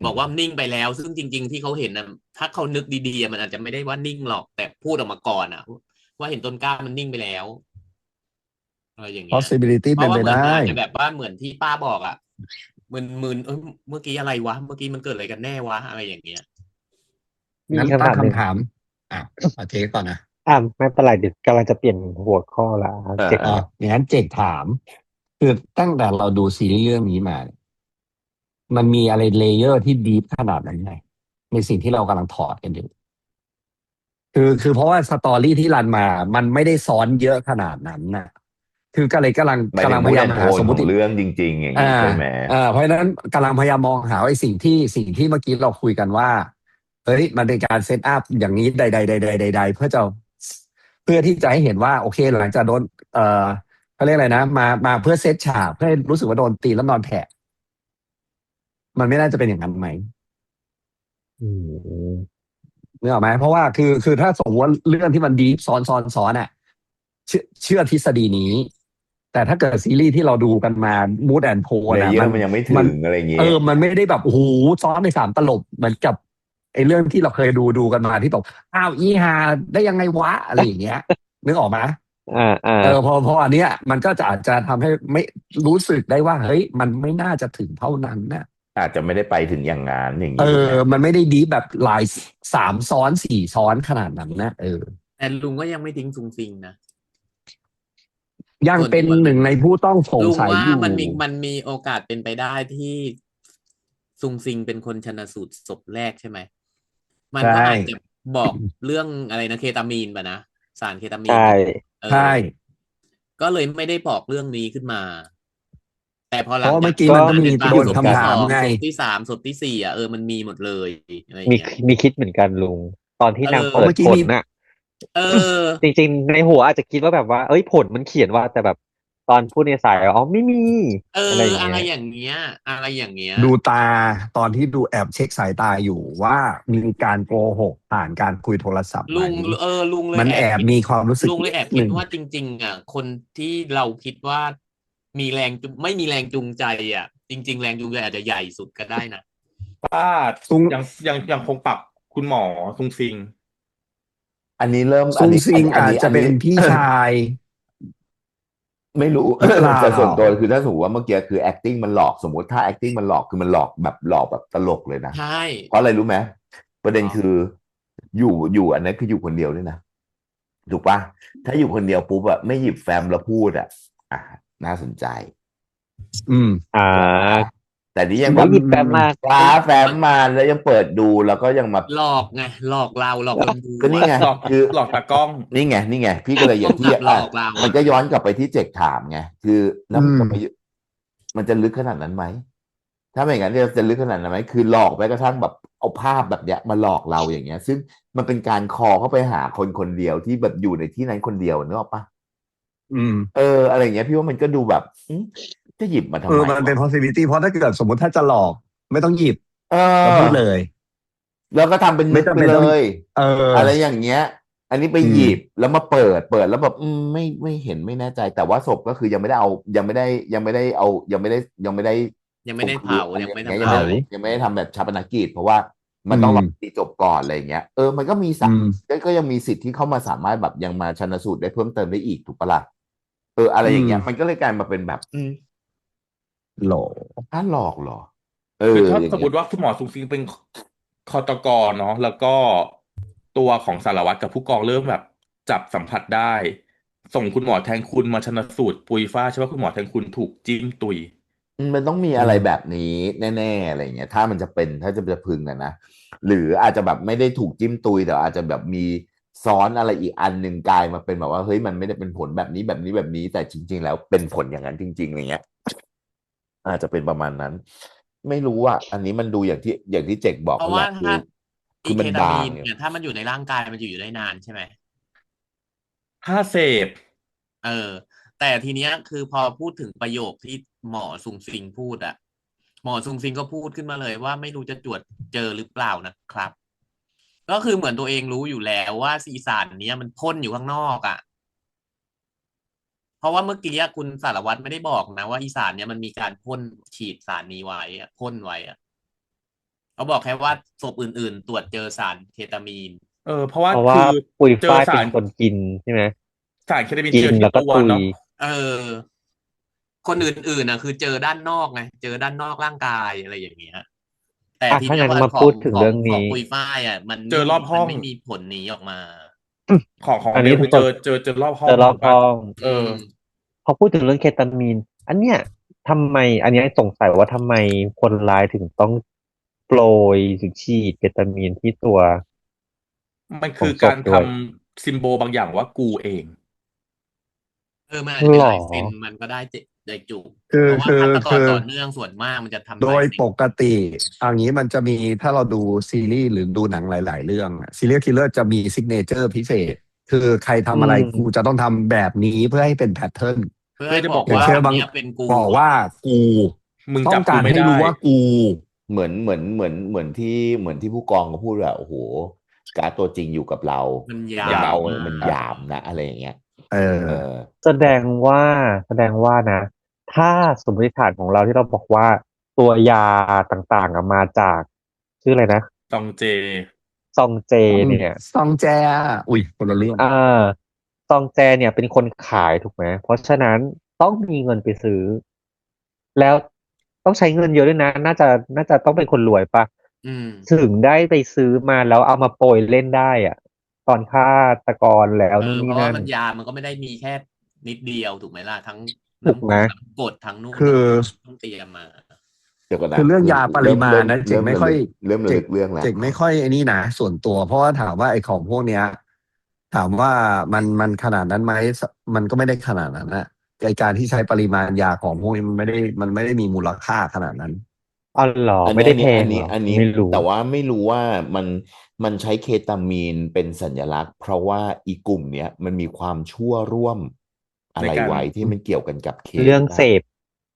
B: บอกว่านิ่งไปแล้วซึ่งจริงๆที่เขาเห็นนะถ้าเขานึกดีๆมันอาจจะไม่ได้ว่านิ่งหรอกแต่พูดออกมาก่อนว่าเห็นต้นกล้ามันนิ่งไปแล้วอะไรอย่างเงี้ย
E: possibility
B: เพราะว่าเหมือน
E: เป็นไปได้
B: อาจจะแบบว่าเหมือนที่ป้าบอกมึนเมื่อกี้อะไรวะเมื่อกี้มันเกิดอะไรกันแน่วะอะไรอย่างเงี้ย
C: มี
E: งั้นตั้ง
C: คำถามหนึ่ง
E: คำถามอ่ะเอาเจ๊ก่อนนะ
C: ไม่เป็นไรเดี๋ยวกำลังจะเปลี่ยนหัวข้อละเจ็ด
A: อ่า
E: อย่างนั้นเจกถามคือตั้งแต่เราดูซีรีส์เรื่องนี้มาเนี่ยมันมีอะไรเลเยอร์ที่ดีฟขนาดนั้นไงในสิ่งที่เรากำลังถอดกันอยู่คือเพราะว่าสตอรี่ที่รันมามันไม่ได้ซ้อนเยอะขนาดนั้นน่ะคือก็เลยกำลัง
A: หมายถึง
E: พยายาม
A: มูดแอนโท
E: หาสมมติ
A: นของเรื่องจริงๆอย่าง
E: อ่า
A: นี้ใช่ไหม
E: เพราะฉะนั้นกำลังพยายามมองหาไอ้สิ่งที่เมื่อกี้เราคุยกันว่าเฮ้ยมันเป็นการเซตอัพอย่างนี้ใดๆใดๆเพื่อที่จะให้เห็นว่าโอเคหลังจากโดนเอ่อเขาเรียกอะไรนะมาเพื่อเซตฉากเพื่อให้รู้สึกว่าโดนตีแล้วนอนแผ่มันไม่น่าจะเป็นอย่างนั้นไหม
C: อืม
E: นึกออกไหมเพราะว่าคือถ้าสมมติว่าเรื่องที่มันดีฟซ้อนอ่ะเชื่อทฤษฎีนี้แต่ถ้าเกิดซีรีส์ที่เราดูกันมามูดแอนโทนอ่ะ
A: เลเยอร์มันยังไม่ถึ
E: มัน
A: งอะไรอย่างเงี้ย
E: มันไม่ได้แบบโอ้โหซ้อนในสามตลบเหมือนกับไอ้เรื่องที่เราเคยดูกันมาที่แบบอ้าวอีฮาได้ยังไงวะอะไรอย่างเงี้ยนึกออกไหม
C: อ่าอ่า
E: พออันเนี้ยมันก็จะอาจจะทำให้ไม่รู้สึกได้ว่าเฮ้ยมันไม่น่าจะถึงเท่านั้นนะ
A: อาจจะไม่ได้ไปถึงอย่างนั้นอย่างนี้ถูกไหม
E: มันไม่ได้ดีแบบหลาย3 ซ้อน 4 ซ้อนขนาดนั้นนะ
B: แต่ลุงก็ยังไม่ทิ้งซุงซิงนะ
E: ยัง
B: ส่วน
E: เป็น
B: ตัว
E: ห
B: ลุ
E: นึ่ง
B: ง
E: ในผู้ต้องสง
B: ลุง
E: สัย
B: ว่า
E: อยู่
B: มันมีโอกาสเป็นไปได้ที่ซุงซิงเป็นคนชันสูตรศพแรกใช่ไหม มันก็
E: ใช่
B: อาจจะบอกเรื่องอะไรนะเคตามีนป่ะนะสารเคตามีน
C: ใช่
E: ใช่
B: ก็เลยไม่ได้บอกเรื่องนี้ขึ้นมา แต่พอห
E: เพ
B: ลัง
E: ราะ
B: จา
E: เมื่
B: ก
E: อกี้มันก็มี
B: เป็น
E: โดน
B: ศพ
E: คำ
B: ที่
E: ถา
B: ส
E: ม
B: อง
E: ไง
B: ศพที่ 3 ศพที่ 4มันมีหมดเลยอะไร
C: มี
B: เงี้ย
C: มีคิดเหมือนกันลุง ตอนที่นาง
B: เออ
C: เปิด
E: เมื่อกี้
C: ผ
E: มี
C: ลน่ะ
B: เออ
C: จริงๆในหัวอาจจะคิดว่าแบบว่า เอ้ยผลมันเขียนว่าแต่แบบตอนพูดในสายอ๋อไม่มี อะไรอย่าง
B: อะไร
C: เงี้ย
B: อย่างเงี้ย อะไรอย่างเงี้ย
E: ดูตาตอนที่ดูแอบเช็คสายตาอยู่ว่ามีการโกหกผ่านการคุยโทรศัพท์ไหม
B: ลุงเลย
E: มันแอบมีความรู้สึก
B: ลุงเลยแอบ
E: นิด
B: คิ
E: นึ
B: ด
E: ง
B: ว่าจริง ๆอ่ะคนที่เราคิดว่ามีแรงจูไม่มีแรงจูงใจอ่ะ จริง ๆ แรงจูงใจอาจจะใหญ่สุดก็ได้นะ
D: ป้า
E: ซุง
D: ยังคงปรับคุณหมอซุงซิง
A: อันนี้เริ่ม
E: ซุงซิง
A: อัน
E: อาจ
A: นี้
E: จะเป็นพี่ชาย
A: ไม่รู้
E: หรือเปล่า
A: แต่ส่วนตัวคือถ้าสมมติว่าเมื่อกี้คือ acting มันหลอกสมมติถ้า acting มันหลอกคือมันหลอกแบบตลกเลยนะ
B: ใช่
A: เพราะอะไรรู้ไหมประเด็นคืออยู่อันนั้นคืออยู่คนเดียวด้วยนะถูกปะถ้าอยู่คนเดียวปุ๊บอะไม่หยิบแฟ้มแล้วพูดอะน่าสนใจ
E: อืม
C: อ่า
A: แต่นี่ยัง
C: ไม่หยิบแฟ้มมา
A: คว้าแฟ้มมาแล้วยังเปิดดูแล้วก็ยังมา
B: หลอกไงหลอกเราหลอกคนดู
A: ก็นี่ไง
D: หลอก
A: คือ
D: หลอกตากล้อง
A: นี่ไงพี่ก็เลยอย่างที่
B: ต้องกลับหลอกเรา
A: มันก็ย้อนกลับไปที่เจกถามไงคือแล้วมัน
E: อืม
A: จะไปมันจะลึกขนาดนั้นไหมถ้าไม่อย่างนั้นจะลึกขนาดนั้นไหมคือหลอกไปกระทั่งแบบเอาภาพแบบเนี้ยมาหลอกเราอย่างเงี้ย ซึ่งมันเป็นการคอเข้าไปหาคนคนเดียวที่แบบอยู่ในที่นั้นคนเดียวนึกออกปะ
E: อืม
A: อะไรอย่างเงี้ยพี่ว่ามันก็ดูแบบจะหยิบมาทำไม
E: มันเป็น
A: วะ
E: possibility เพราะถ้าเกิดสมมติถ้าจะหลอกไม่ต้องหยิบ
A: เอ
E: ก็
A: อ
E: พูดเลย
A: แล้วก็ทำเป็น
E: ไม่
A: นึก
E: จำ
A: ไป
E: เป็น
A: เล
E: ต้อง
A: ย อะไรอย่างเงี้ย อันนี้ไปหยิบแล้วมาเปิดแล้วแบบไม่เห็นไม่แน่ใจ แต่ว่าศพก็คือยังไม่ได้เอายังไม่ได้ยังไม่ได้เอายังไม่ได้
B: ยังไม่ได้เผา
A: อัน
B: ยังไม่ได้
A: เงี้ย
B: เผา
A: ยังไม่ได้ทำแบบชาปนกิจเพราะว่ามันต้องรอตีจบก่อนอะไรอย่างเงี้ยมันก็มีสิทธิ์ก็ยังมีสิทธิ์ที่เข้ามาสามารถแบบยังมาชันสูตรได้เพิ่มเติมได้อีกถูกปะล่ะอะไรอย่างเงี้ย มันก็เลยกลายมาเป็นแบบ
E: หลอก
A: ถ้าหลอกเหรอ
D: คือถ้า
A: อย่าง
D: สม
A: เงี้
D: ม
A: ย
D: ติว่าคุณหมอซุงซิงเป็นคตกเนาะแล้วก็ตัวของสารวัตรกับผู้กองเริ่มแบบจับสัมผัสได้ ส่งคุณหมอแทงคุณมาชันสูตรปุยฝ้าใช่ว่าคุณหมอแทงคุณถูกจิ้มตุย
A: มันต้องมีอะไรแบบนี้แน่ๆอะไรเงี้ยถ้ามันจะเป็นถ้าจะพึงนะหรืออาจจะแบบไม่ได้ถูกจิ้มตุยแต่อาจจะแบบมีซ้อนอะไรอีกอันหนึ่งกลายมาเป็นแบบว่าเฮ้ยมันไม่ได้เป็นผลแบบนี้แต่จริง ๆ แล้วเป็นผลอย่างนั้นจริงๆอะไรเงี้ยอาจจะเป็นประมาณนั้น ไม่รู้อ่ะอันนี้มันดูอย่างที่เจกบอก
B: เพราะ
A: แห
B: ว่า
A: ละ
B: ถ้า
A: คือมัน
B: เคตา
A: บา
B: มี
A: ง
B: นเนี่ยถ้ามันอยู่ในร่างกายมันจะอยู่ได้นานใช่ไหม
D: ถ้าเสพ
B: แต่ทีเนี้ยคือพอพูดถึงประโยคที่หมอซุงซิงพูดอะหมอซุงซิงก็พูดขึ้นมาเลยว่าไม่รู้จะตรวจเจอหรือเปล่านะครับ ก็คือเหมือนตัวเองรู้อยู่แล้วว่าสีสารเนี้ยมันพ่นอยู่ข้างนอกอะเพราะว่าเมื่อกี้คุณสารวัตรไม่ได้บอกนะว่าอีสานเนี้ยมันมีการพ่นฉีดสารนี้ไว้อะพ่นไว้อะเขาบอกแค่ว่าศพอื่นๆ ตรวจเจอสารเคตามีน
D: เพราะว่า
C: เพราะว่า
D: คือ
C: ปุย
D: เจอ
C: ฝ้าย
D: สา
C: เป็
D: ร
C: นคนกินใช่ไหม
D: สารเคตามีน
C: กิน
D: เจอที่
C: แล้วก็
D: ตัว
C: ตุย
D: เนาะ
B: คนอื่นๆนะคือเจอด้านนอกไงเจอด้านนอกร่างกายอะไรอย่างเงี้ยแต่ที
C: ถ้า
B: เนี้
C: งั้
B: ย
C: น
B: ว่า
C: มาพูดถึงเรื่อง
B: ข
C: นี้
B: องปุยฝ้ายมัน
D: เจอรอบห้อง
B: มันไม่มีผลนี้ออกมา
D: ของ
C: อัน
D: เบ
C: นี้
D: ลคือ
C: ทุกคน
D: เจอรอบห้อง
C: เจอรอบห้อง
B: ม
C: พอพูดถึงเรื่องเคตามีน อันเนี้ยทำไม อันเนี้ยสงสัยว่าทำไมคนร้ายถึงต้องโปรยหรือฉีดเคตามีนที่ตัว
D: มันคือ
C: ของศพ
D: การ
C: ด้
D: ท
C: วย
D: ำซิมโบลบางอย่างว่ากูเอง
B: มันอาจจะเป็น
C: หรอ
B: ลายเซ็นมันก็ได้ใจจุก
E: คือ
B: เพราะว่าฆาตก
E: คื
B: ร
E: อ
B: ต่อเนื่องส่วนมากมันจะทำ
E: โด
B: ลาย
E: ย
B: เซ็น
E: ปกติอย่างนี้มันจะมีถ้าเราดูซีรีส์หรือดูหนังหลาย ๆ เรื่องซีเรียลคิลเลอร์จะมีซิกเนเจอร์พิเศษ คือใครทำอะไรกูจะต้องทำแบบนี้เพื่อให้เป็นแพทเทิร์น
B: เพื่อให้
D: เพื่อจะ
B: บบ อ
D: อก ก
B: ว่า
D: ว่า
B: อันเนี้ยเป็นกู
E: บอกว่ากู
D: มึง
E: ต้
D: จั
E: อบ ง
D: กู
E: การ
D: ไม่
E: ให้
D: ได้
E: รู้ว่ากู
A: เหมือนที่ผู้กองเขาพูดว่าโอ้โหการ์ดตัวจริงอยู่กับเรา
B: มันห
A: มั
B: ยา
A: น
B: บ
A: เอา
B: มาก
A: มันหยามนะอะไรอย่างเงี้ย
E: เออ
C: แสดงว่านะ ถ้าสมมติฐานของเราที่เราบอกว่าตัวยาต่างๆมาจากชื่ออะไรนะ
D: ตองเจ
C: ซองเจเนี่ย
E: ซองแจอุ้ยคนละเรื่อง
C: ซองแจเนี่ยเป็นคนขายถูกไหมเพราะฉะนั้นต้องมีเงินไปซื้อ แล้ว ต้องใช้เงินเยอะด้วยนะน่าจะต้องเป็นคนรวยปะ
B: อืม
C: ถึงได้ไปซื้อมาแล้วเอามาโปรยเล่นได้อ่ะตอนฆาตกรแล้วนู่น
B: เพราะว่า
C: นี่นั่น
B: มันก็ไม่ได้มีแค่นิดเดียวถูกไหมล่ะทั้ง
C: ถูกไหม
B: น้ำกรดทั้งนู่น
E: คือ
B: ทั้งนี่ต้องเตรียมมา
A: เดี๋ยวก่อนนะ
E: คือเรื่องยาปริมาณนะเจ๋งไม่ค่อย
A: เริ่มระ
E: เจ๋ง
A: ลึกเรื่องแล้ว
E: เจ๋งไม่ค่อยไอ้นี่นะส่วนตัวเพราะว่าถามว่าไอ้ของพวกเนี้ย ถามว่ามันขนาดนั้นไหมมันก็ไม่ได้ขนาดนั้นนะไอ้การที่ใช้ปริมาณยาของพวกนี้มันไม่ได้มีมูลค่าขนาดนั้น
C: อ๋อเหรอ
A: อันนี้
C: ไม่ได้แพงเหรอ
A: อันนี้
C: ไม่รู้
A: แต่ว่าไม่รู้ว่ามันใช้เคตามีนเป็นสัญลักษณ์เพราะว่าอีกลุ่มเนี้ยมันมีความชั่วร่วมอะ
D: ใน
A: ไร
D: การ
A: ไว้ที่มันเกี่ยวกันกับเค
C: เรื่องเสพ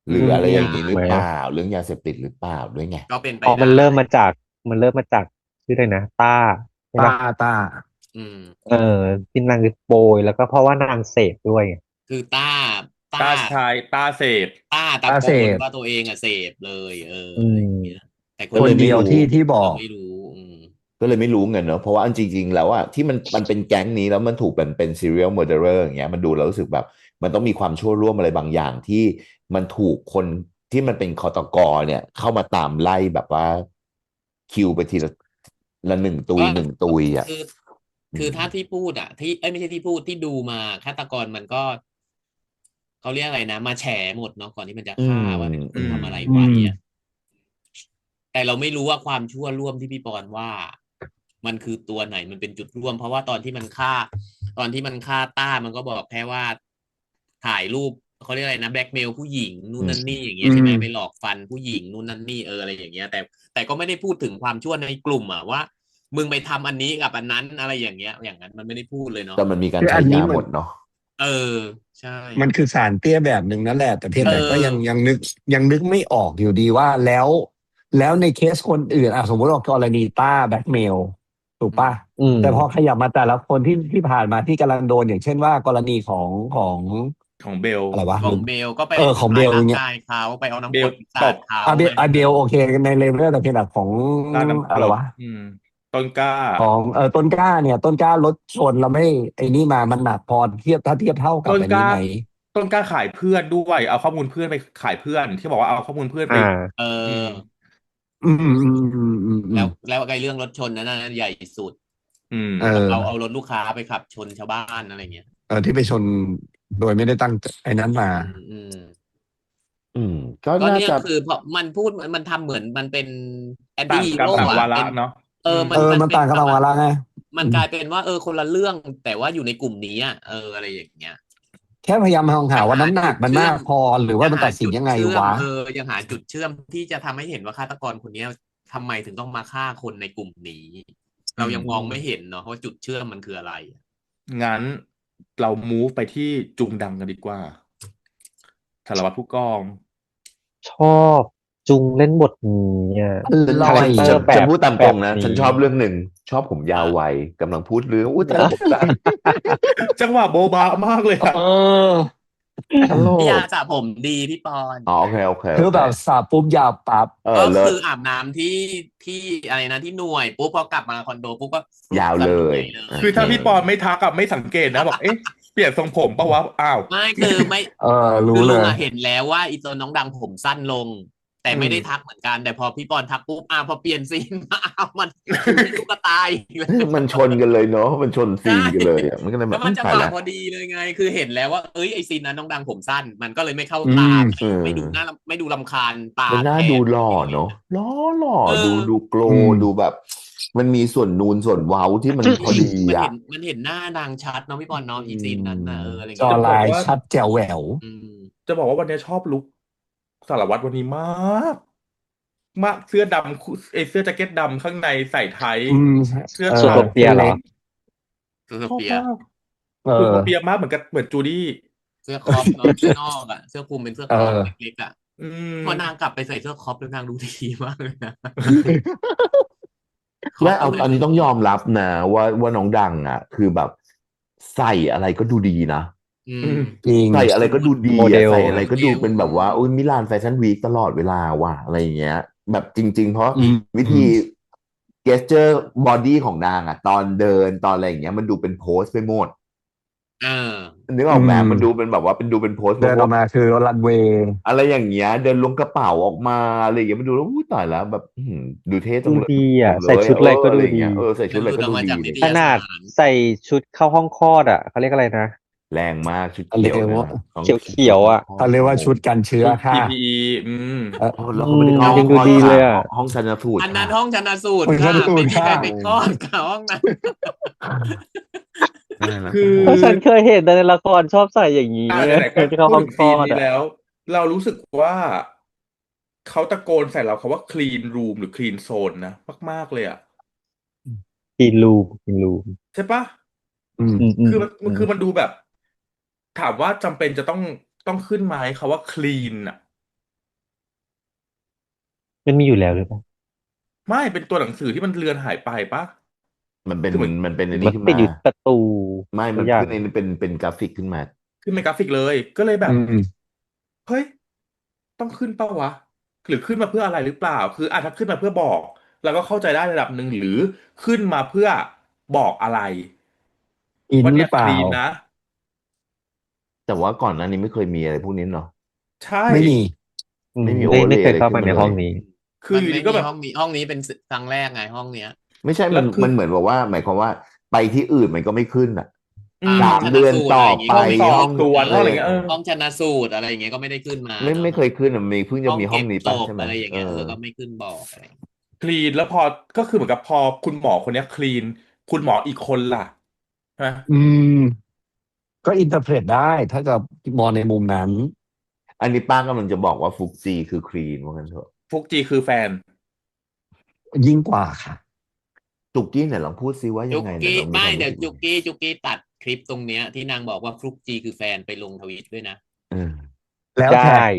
A: หรืออะไรอย่างนี้หรือ
C: ไหม
A: เปล่าเรื่องยาเสพติดหรือเปล่าด้วยไง
B: ก็เป็นไป
C: อ๋อ
B: ได้
C: มันเริ่มมาจากชื่ออะไรนะต้าใช่
E: ต้า
C: ปะ
E: ต้า
B: อืม
C: ที่นางโปรยแล้วก็เพราะว่านางเสพด้วยไง
B: คือต้า
D: ต้าชายต้าเสพ
B: ตะ
E: ต้า
B: โก
E: เส
B: น
E: พ
B: ว่าตัวเองอะเสพเลย
C: อืม
B: อะไรอย่างเงี้ยแต่
A: ก็
E: ค
A: เล
E: น
A: ยไม่
E: เดียว
A: รู้
E: ที่บอ
B: เรา
E: ก
B: ไม่รู้
A: ก็เลยไม่รู้เงินเนอะเพราะว่าจริงๆแล้วอะที่มันเป็นแก๊งนี้แล้วมันถูกเป็น serial murderer อย่างเงี้ยมันดูแล้วรู้สึกแบบมันต้องมีความชั่วร่วมอะไรบางอย่างที่มันถูกคนที่มันเป็นฆาตกรเนี่ยเข้ามาตามไล่แบบว่าคิวไปทีละหนึ่งตุย
B: ก็
A: หนึ่งตุยอะ
B: คือถ้าที่พูดอะที่ไม่ใช่ที่พูดที่ดูมาฆาตกรมันก็เขาเรียกอะไรนะมาแฉหมดเนาะก่อนที่มันจะฆ่าว่าเป็นคนทำอะไรไว้อะแต่เราไม่รู้ว่าความชั่วร่วมที่พี่ปอนว่า มันคือตัวไหนมันเป็นจุดร่วม เพราะว่าตอนที่มันฆ่าต้ามันก็บอกแค่ว่าถ่ายรูปเขาเรียกอะไรนะแบล็กเมลผู้หญิงนู่นนั่นนี่อย่างเงี้ยใช่ไหมไปหลอกฟันผู้หญิงนู่นนั่นนี่อะไรอย่างเงี้ยแต่ก็ไม่ได้พูดถึงความชั่วในกลุ่มอะว่า มึงไปทำอันนี้กับอันนั้นอะไรอย่างเงี้ย อย่างนั้นมันไม่ได้พูดเลยเนาะ
A: แต่มันมีการ
E: คือ
A: ใช้
E: อันนี้
A: ยา
E: มัน
A: หมดเนาะ
B: ใช่
E: มันคือสารเตี้ยแบบหนึ่งนั่นแหละแต่เพียงแต่ก็ยังนึกไม่ออกอยู่ดีว่าแล้วในเคสคนอื่นสมมติว่ากรณีต้าแบล็กเมลถูกป่ะ แต่พอขยับมาแต่ละคนที่ผ่านมาที่กำลังโดนอย่างเช่นว่ากรณีของ
D: เบล
E: อะไรวะ
B: ของเบลก็ไป
E: ของเบล
B: ทำร้ายร่าง
E: เงี้ย
B: กายเขาไปเอาน้ำ
D: เบ
B: ก
D: ล
B: รดสา
D: ต
B: ด
D: บ
B: เขา
E: เบลโอเคในเลเวลแต่เพียงแต่ของ
D: ต้าน้ำก
E: อะไร
D: รด
E: วะ
D: ต้นกล้า
E: ของต้นกล้าเนี่ยต้นกล้ารถชนแล้วไม่ไอ้นี่มันหนักพอถ้าเทียบเท่ากับ
D: ต้น
E: อัน
D: ก
E: นี้
D: ล้า
E: ไหม
D: ต้นกล้าขายเพื่อนด้วยเอาข้อมูลเพื่อนไปขายเพื่อนที่บอกว่าเอาข้อมูลเพื่อนไป
B: เออ
E: อืมอืมอืมอืมอื
B: แล้ว
E: ม
B: แล้วไอ้เรื่องรถชนนั้นน่ะใหญ่สุด
D: อืม
B: เอารถลูกค้าไปขับชนชาวบ้านอะไรเงี้ย
E: ที่ไปชนโดยไม่ได้ตั้งไอ้นั้นมา
B: อืม
A: ก็
B: ก็
A: น่า
B: เนี่ย
A: จะ
B: คือเพราะมันพูดมันทำเหมือนมันเป็นแอน
D: ต่า
B: ตี้
D: ง
B: ฮี
D: กรรม
B: โร่
D: ต่าง
B: อะ
D: วาระ
B: เป็น
D: เนาะ
E: มันต่างกันต่างวาระไง
B: มันกลายเป็นว่าคนละเรื่องแต่ว่าอยู่ในกลุ่มนี้อะอะไรอย่างเงี้ย
E: แค่พยายามมองหาว่าน้ำหนักมันมากพอหรือว่ามันตัดสินยังไงวะ
B: ยังหาจุดเชื่อมที่จะทำให้เห็นว่าฆาตกรคนนี้ทำไมถึงต้องมาฆ่าคนในกลุ่มนี้ เรายังมองไม่เห็นเนาะว่าจุดเชื่อมมันคืออะไร
D: งั้นเรามูฟไปที่จุงดังกันดีกว่าสารวัตรผู้กอง
C: ชอบจุงเล่นบทนี้อ่ะ
E: อร่
A: คา
E: อ
A: แร
E: ย
A: คเตอ
C: จะ
A: ร์
C: แบบ
A: จะพูดตามตรงนะ
C: แบบนี้
A: ฉันชอบเรื่องหนึ่งชอบผมยาวไวกำลังพูดเรื่องอุ้ยแต่ละผมได้
D: จังหวะโบบะมากเลยอะ
A: ตล
B: พี่ยาก สระผมดีพี่ปอน
A: อ๋อโอเคโอเค
E: คือแบบสาบปุ๊บยาวปั๊บ
B: ก็
A: เลิศ
B: คืออาบน้ำที่อะไรนะที่หน่วยปุ๊บพอกลับมาคอนโดปุ๊บก็
A: ยาวเลย
D: คือถ้าพี่ปอนไม่ทักอะไม่สังเกตนะบอกเอ๊ะเปลี่ยนทรงผมปะวะอ้าว
B: ไม่คือไม่
E: รู้
B: คือ
E: เล
B: ลุง
E: ย
B: อะเห็นแล้วว่าอีตัวน้องดังผมสั้นลง แต่ไม่ได้ทักเหมือนกัน แต่พอพี่ปอนทักปุ๊บพอเปลี่ยนซีนมามันมีตุ๊กตาอีกแล้ว
A: มันชนกันเลยเนาะมันชนซีนกันเลยอ่ะมันก็เลยแบ
B: แล้
A: บ
B: วมันจัง
A: ตา
B: ห
A: ย
B: วะ
A: แล้ว
B: พอดีเลยไง คือเห็นแล้วว่าไอซีนนั้นน้องดังผมสั้น มันก็เลยไม่เข้า
E: อืม
B: ตา
A: เออ
B: ไม่ดูรำคาญตา
A: มันน่า
B: แท
A: ดู
B: น
A: หล่อเนาะหล่อ
B: เออ
A: ดูโกลดูแบบ มันมีส่วนนูนส่วนเว้าที่มันพอดี
B: มัน
A: อ่ะ
B: เห็นหน้านางชัดเนาะพี่ปอนเนาะอีซีนนั้นนะอะไร
E: จอ
B: เงี้ย
E: ลายชัดแจ๋วแหวว
B: อืม
D: จะบอกว่าวันนี้ชอบลุคสารวัตรวันนี้มากเสื้อดำเสื้อแจ็คเก็ตดำข้างในใส่ไทย เสื้อ
C: สุด
D: ขาว
C: โตเปียเหรอ
B: เสื้อ
D: ชอบ
B: เปีย
D: มากคือโซเฟียมากเหมือนจูดี้
B: เสื้อครอปเนาะเสื้อนอกอ่ะเสื้อคลุมเป็นเสื้อครอปเล็กๆอ่ะ
D: อืม
B: พอนางกลับไปใส่เสื้อครอปแล้วนางดูดีมากเลยนะ
A: และอันนี้ต้องยอมรับนะว่าน้องดังอ่ะ คือแบบใส่อะไรก็ดูดีนะ
B: อื
D: อื
B: ม
D: ม
E: จริง
A: ใส่อะไรก็ดูดี
C: โมเด
A: อะ
C: ล
A: ใส่อะไรก็ดูเป็นแบบว่าอุ้ยมิลานแฟชั่นวีคตลอดเวลาว่ะอะไรอย่างเงี้ย แบบจริง ๆ เพราะ
E: อืม
A: วิธีเกสเจอร์บอดี้ของนางอ่ะ ตอนเดินตอนอะไรอย่างเงี้ยมันดูเป็นโพสไปหมด
B: เออ
A: นึกออกไหม
E: อืม
A: มันดูเป็นแบบว่าเป็นดูเป็นโพสต์
E: เดินออกมาคือรันเวย์
A: อะไรอย่างเงี้ย เดินล้วงกระเป๋าออกมาอะไรอย่างเงี้ยมันดูแล้วตายแล้วแบบดูเท่จั
C: ดู
A: งเลย
C: ดีอ่ะ
A: เลย
C: ใส่ชุดอะไรก็ดู
A: อะไรอย่าง
C: ดี
A: เงี้ยใส่ชุดอะไรก็ดู
B: มันหลุดออกมา
A: ดี
B: จากนิ
A: เลย
B: ตย
C: ขนาดใส่ชุดเข้าห้องคลอดอ่ะเขาเรียกอะไรนะ
A: แรงมากชุดเขียวนะต้อง
C: เขียวๆอ่ะ
E: เขาเรียกว่าชุดกันเชื้อ
D: ชุด
E: ค่ะ
D: PPE
A: แล้วเขาไม่ได้เข้า
C: ยังดูดีเลยอะ
A: ห้องชันสูตร
B: อันนั้น
A: ค่ะ
B: ห้องชันสูตร
E: ห้องชั
B: ค่ะ
E: นสูตร
B: ไม่มีใคร
E: ค่ะ
B: ไปคลอดค่ะห้องนั้น
D: คือ
C: เพราะฉันเคยเห็นแต่ในละครชอบใส่อย่างนี้
D: ไหนๆก็
C: ที่เข้า
D: พูด
C: ห้อง
D: ถึง
C: คล
D: ซี
C: อน ด
D: นี้
C: อ่ะ
D: แล้ว เรารู้สึกว่าเขาตะโกนใส่เราคำว่า clean room หรือ clean zone นะมากๆเลยอ่ะ
C: กินลูม
D: ใช่ปะ
E: อืม
D: คือมันดูแบบ ถามว่าจำเป็นจะต้องขึ้นไหมคำว่า clean อ่ะ
C: มันมีอยู่แล้วหรือเปล่า
D: ไม่เป็นตัวหนังสือที่มันเลือนหายไปปะ
A: มันเป็น
D: คือเหมือน
A: มันเป็นอัน
C: มั
A: นี้
C: น
A: ขึ้น
C: ติด
A: มา
C: อยู่ประตู
A: ไม่
C: สั
A: มัน
C: กอย่าง
A: ขึ้นในเป็นกราฟิกขึ้นมา
D: ขึ้นเป็นกราฟิกเลย ก็เลยแบบ
E: อืม
D: เฮ้ย ต้องขึ้นปะวะ หรือขึ้นมาเพื่ออะไรหรือเปล่า คือถ้าขึ้นมาเพื่อบอกเราก็เข้าใจได้ระดับหนึ่งหรือขึ้นมาเพื่อบอกอะไร
E: อิน
D: ว่า
E: ห
D: เนี่
E: รื
D: ย
E: อเปล่า
D: clean นะ
A: แต่ว่าก่อนหน้านี้ไม่เคยมีอะไรพวกนี้เนาะ
D: ใช่
E: ไม่มี
A: ไม่มี
C: ไม่เคย
A: overlay
C: เข้ามา
A: อะไรขึ้นมา
C: ในห้องนี้
D: คืออยู่ดีก็แบบ
B: ห้องนี้เป็นครั้งแรกไงห้องเนี้ย
A: ไม่ใช่
D: แล้
A: มัน
D: วคือ
A: มันเหมือนแบบว่า หมายความว่าไปที่อื่นมันก็ไม่ขึ้นอ่ะ
D: อืม
A: สามเดือนต่อไป
D: ห้องสอบสวนห้องอะไรเงี้ย
B: ห้องชันสูตรอะไรอย่างเงี้ยก็ไม่ได้ขึ้นมา
A: ไม่เคยขึ้นอะมีเพิ่งจะมีห้องนี้
B: เก็
A: ป่ะ
B: บศพ
A: ใช่ไหม
B: อะไรอย่างเงี้ยก็ไม่ขึ้นบอกอะไร
D: คลีนแล้วพอก็คือเหมือนกับพอคุณหมอคนเนี้ยคลีนคุณหมออีกคนล่ะใช่ไหม
E: อืม ก็อินเตอร์เพรตได้ ถ้าจะมองในมุมนั้น
A: อันนี้ป้ากำลังจะบอกว่าฟุกซีคือคลีนว่ากันเถอะ
D: ฟุกจีคือแฟน
E: ยิ่งกว่าค่ะ
A: จุกกี้เนี่ยลองพูดซิว่ายั
B: จุ
A: ง
B: ก
A: ไงเนี่ย
B: กี้
A: เรามี
B: ไม่
A: ความรู้
B: เดี๋ยว
A: สึก
B: จุกกี้ตัดคลิปตรงเนี้ยที่นางบอกว่าฟลุกจีคือแฟนไปลงทวิตด้วยนะ
A: เออ
E: แล้วแท็
C: ได้
E: ก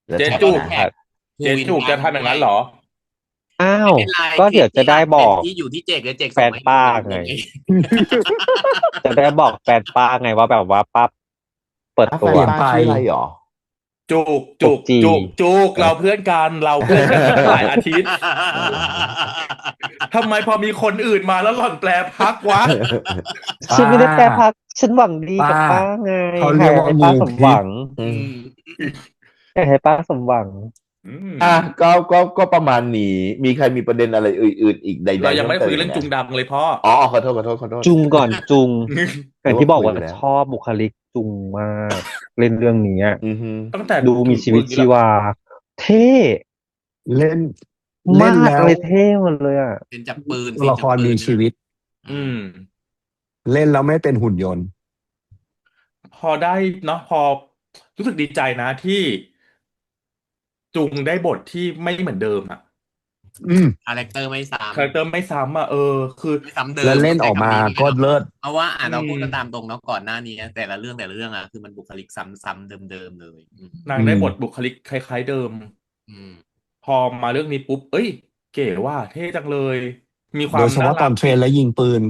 A: แล้ว
D: เจ๊
A: แท็ก
D: จุก
A: นะ
B: แท็ก
D: เจ๊จุกจะทำอย่างนั้นเหรอ
C: อ้าว
B: ไม่เป็นไร
C: ก็เดี๋ยวจะได้บอก
B: ที่อยู่ที่เจกและเจก
C: แฟนป้าไง จะได้บอกแฟนป้าไงว่าแบบว่าป้าเปิด
A: อ่ะ
C: ตั
A: แฟ
C: ว
A: นป้าชื่ออะไรหรอ
D: จุก
C: จุกจี
D: จุกเราเพื่อนกันเราเพื่อนกันหลายอาทิตย์ทำไมพอมีคนอื่นมาแล้วหล่อนแปลพักวะ
C: ฉันไม่ได้แปลพัก ฉันหวังดีกับป้าไง
E: เขาเรียกว่า
C: ให้ป้าสมหวัง
A: อืม
C: อยากให้ป้าสมหวัง
D: อืม
A: ก็ประมาณนี้ มีใครมีประเด็นอะไรอื่นๆอีกใดๆ
D: เรายังไม่ได้คุยเรื่อง
A: พิ่
D: จุงดังเลยพ่อ
A: อ๋อขอโทษ
C: จุงก่อนจุงอย่างที่บอกว่า
A: คุยแล้ว
C: ชอบบุคลิกจุงมาก เล่นเรื่องนี้อะ
A: อือฮึ
D: ตั้งแต่
C: ดูมีชีวิตชีวา เท่
E: เล่น
C: มาก
E: แล้ว
C: เลยเท่หมดเลยอ่ะ
B: เป็นจับปืน
E: ตัวละครมีชีวิต
D: อืม
E: เล่นแล้วไม่เป็นหุ่นยนต์
D: พอได้เนาะพอรู้สึกดีใจนะที่จุงได้บทที่ไม่เหมือนเดิมอะ
E: อืม
B: คาแรคเตอร์ไม่ซ้
D: คาแรคเตอร์ไม่ซ้ำอะคือ
B: ำไม่ซ้ำเดิม
E: แล้วเล่นออกมาก็เลิศ
B: เพราะว่าเรา
D: อืม
B: พูดกันตามตรงเนาะก่อนหน้านี้แต่ละเรื่องอะคือมันบุคลิกซ้ำเดิมๆเลยอืม
D: นางได้บทบุคลิกคล้ายๆเดิม
B: อืม
D: พอมาเรื่องนี้ปุ๊บ เอ้ย เก๋ว่าเท่จังเลย มีควา
E: โด
D: ม
E: ยเฉพาะตอนเทรนและยิงปืน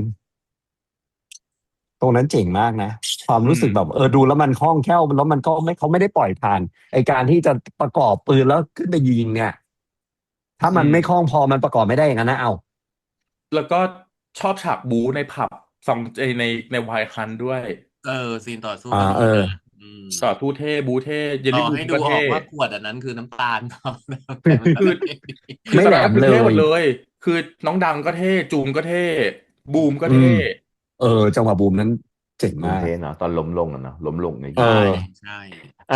E: ตรงนั้นเจ๋งมากนะ ความรู้สึกแบบดูแล้วมันคล่องแคล่วแล้วมันก็ไม่เขาไม่ได้ปล่อยผ่านไอการที่จะประกอบปืนแล้วขึ้นไปยิงเนี่ย ถ้ามันไม่คล่องพอมันประกอบไม่ได้อย่างนั้นนะเอา
D: แล้วก็ชอบฉากบู๊ในผับสองในไวท์ฮันด้วย
B: ซีนต่อสู้
E: อ่า
B: ก็
E: เอ
B: ดี
E: อ
B: นะม
D: ต่อทูเท่บู๊เท่เยล
B: ต่
D: ลี่
B: อ
D: บู
B: ให้ดู
D: ก็
B: ออ
D: เท่
B: กว่าขวดอันนั้นคือน้ำตาล
D: คือ
E: ไม่แหลม
D: คือเท่หมด
E: เลย
D: เลย คือน้องดังก็เท่ จูงก็เท่ บูมก็เท่
E: จังหวะบูมนั้นเจ๋ง
A: ลุง
E: มาก
A: เทเนาะตอนล้มลงอะเนาะล้มลงใน
E: เออ
B: ใช่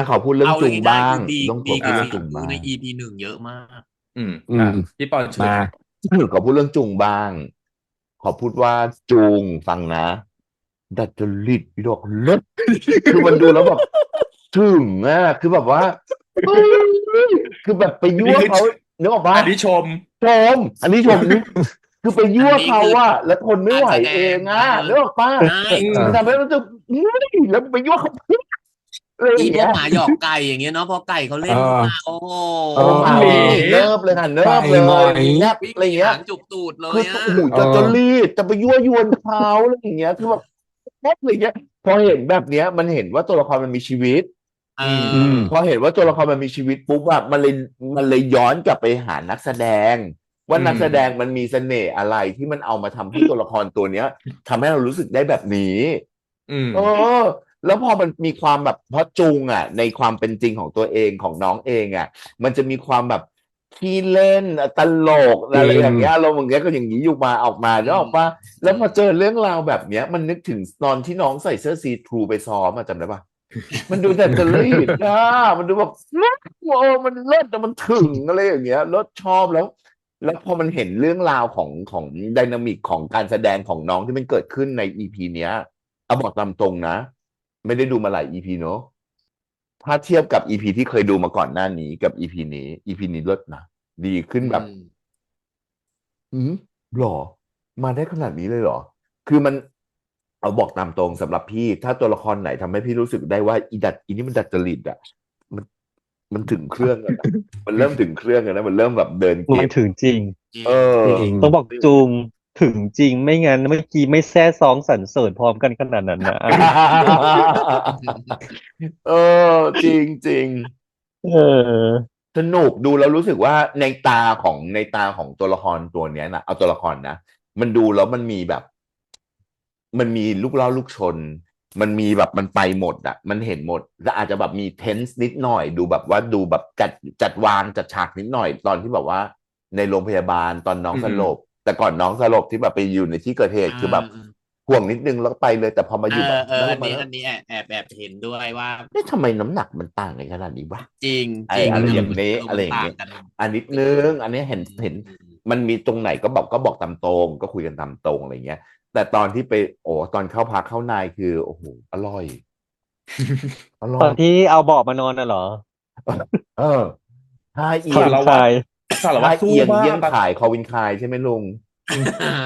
A: ขอพูดเรื่อง
B: เอา
A: จุง
B: ง่ายๆ
A: บ้าง
B: คือดี
A: ต้องข
B: ดี
A: อพู
B: ก
A: ด
B: ว่า
A: เรื่อง
B: ซี
A: จุง
B: ฟู
A: บ้าง
B: ใน EP 1เยอะมาก
D: พี่ปอนเชิญ
E: มา
A: ขอพูดเรื่องจุงบ้าง ขอพูดว่าจุงฟังนะ ดัดจริตพี่ดอกเลิศ คือมันดูแล้วแบบถึงอ่ะคือแบบว่าเฮ้ยคือแบบไปยั่วเขานึกออกปะ
D: อันนี้ชม
A: ชม อันนี้ชมนี่คือไปยั่วเขาอะแล้วทนไม่ไหวเองอะนึกออกปะ
B: ใช่
A: มันทำให้รู้สึกแล้วไปยั่วเขาอะไรอ
B: อี
A: ย่าง
B: พว
A: เงี้
B: ก
A: ย
B: หมาหยอกไก่อย่างเงี้ยเนาะพอไก่เขาเล่นมาโอ้โห
E: เออ
A: หมา
D: หมี
A: เนิบเลยค่ะเนิบเล
E: ไก่หมอย
A: ยแนบ
B: วิ่ง
A: อะไรเงี้ย
B: หางจุกตูดเล
A: คื
B: ย
A: อ
B: อ่ะ
A: โอ้โหจะรีดจะไปยั่วยวนเขาอะไรอย่างเงี้ยคือแบบแนบอะไรเงี้ยพอเห็นแบบเนี้ย มันเห็นว่าตัวละครมันมีชีวิต
B: เอ
E: อื
B: อ
E: ม
A: พอเห็นว่าตัวละครมันมีชีวิตปุ๊บอะมันเลยย้อนกลับไปหานักแสดง ว่านักแสดงมันมีเสน่ห์อะไรที่มันเอามาทำให้ตัวละครตัวเนี้ยทำให้เรารู้สึกได้แบบนี้
D: อืม
A: เออ แล้วพอมันมีความแบบเพราะจุงอ่ะ ในความเป็นจริงของตัวเองของน้องเองอ่ะ มันจะมีความแบบขี้เล่นตลก
E: จ
A: อะไร
E: ริ
A: อง ย่างเงี้ยเราอย่างเงี้ยก็อย่างนี้อยู่มาออกมาแล้วออกปะแล้วพอเจอเรื่องราวแบบเนี้ย มันนึกถึงตอนที่น้องใส่เสื้อซีทรูไปซ้อมอะจำได้ปะมันดูแต่จะรีดอ่ะมันดูแบบโอ้มันเลิศแต่มันถึงอะไรอย่างเงี้ยเลิศชอบแล้ว แล้วพอมันเห็นเรื่องราวของไดนามิกของการแสดงของน้องที่มันเกิดขึ้นในอีพีเนี้ยเอาบอกตามตรงนะ ไม่ได้ดูมาหลายอีพีเนอะถ้าเทียบกับอีพีที่เคยดูมาก่อนหน้านี้กับอีพีนี้เลิศนะดีขึ้นแบบ หรอ มาได้ขนาดนี้เลยเหรอ คือมันเอาบอกตามตรงสำหรับพี่ ถ้าตัวละครไหนทำให้พี่รู้สึกได้ว่าอีนี่มันดัดจริตอ่ะมันมันถึงเครื่องอะนะมันเริ่มถึงเครื่องแล้วนะมันเริ่มแบบเดินเก
C: มัน
A: ม
C: ถึงจริง
A: เออ
E: จริง
C: ต้องบอกจุงถึงจริงไม่งั้นเมื่อกี้ไม่แซ่ซองสรรเสริญพร้อมกันขนาดนั้นนะ
A: เออ จริงจริง
C: เออ
A: สนุกดูแล้วรู้สึกว่าในตาของตัวละครตัวเนี้ยนะเอาตัวละครนะมันดูแล้วมันมีแบบ มันมีลูกล่อลูกชน มันมีแบบมันไปหมดอ่ะมันเห็นหมดแล้วอาจจะแบบมีเทนส์นิดหน่อยดูแบบว่าดูแบบจัดวางจัดฉากนิดหน่อยตอนที่แบบว่า ในโรงพยาบาลตอนน้องสลบ แต่ก่อนน้องสลบที่แบบไปอยู่ในที่เกิดเหตุคือแบบห่วงนิดนึงแล้วก็ไปเลย แต่พอมาอยู่แบบแล้ว
B: อัน
A: มา
B: นี้
A: แล้ว
B: อันนี้แอบเห็นด้วยว่า
A: ทำไมน้ำหนักมันต่างกันขนาดนี้วะ
B: จริง
A: ไอ้
B: จริง
A: อะไร
B: เ
A: อย่างนี้
B: มั
A: อะไรอย่าง
B: ต่าง
A: เงี้ย
B: กัน
A: อันนิดนึงอันนี้เห็นมันมีตรงไหนก็บอกตามตรงก็คุยกันตามตรงอะไรเงี้ย แต่ตอนที่ไปตอนเข้าพักเข้านายคือโอ้โหอร่อย อร่
C: ต
A: อ
C: อย นที่เอาเบาะมานอนน่ะเหรอ
A: เออท่าเอี
C: เขา
A: ยง
C: เป็น
D: สาร
C: ใค
D: วั
C: ร
D: ตรสารวั
A: ท่า
D: ตรสู้
A: เอียง
D: มา
A: เยี่ยง
D: กอะ
A: ขายคอวินคายใช่ไหมลุง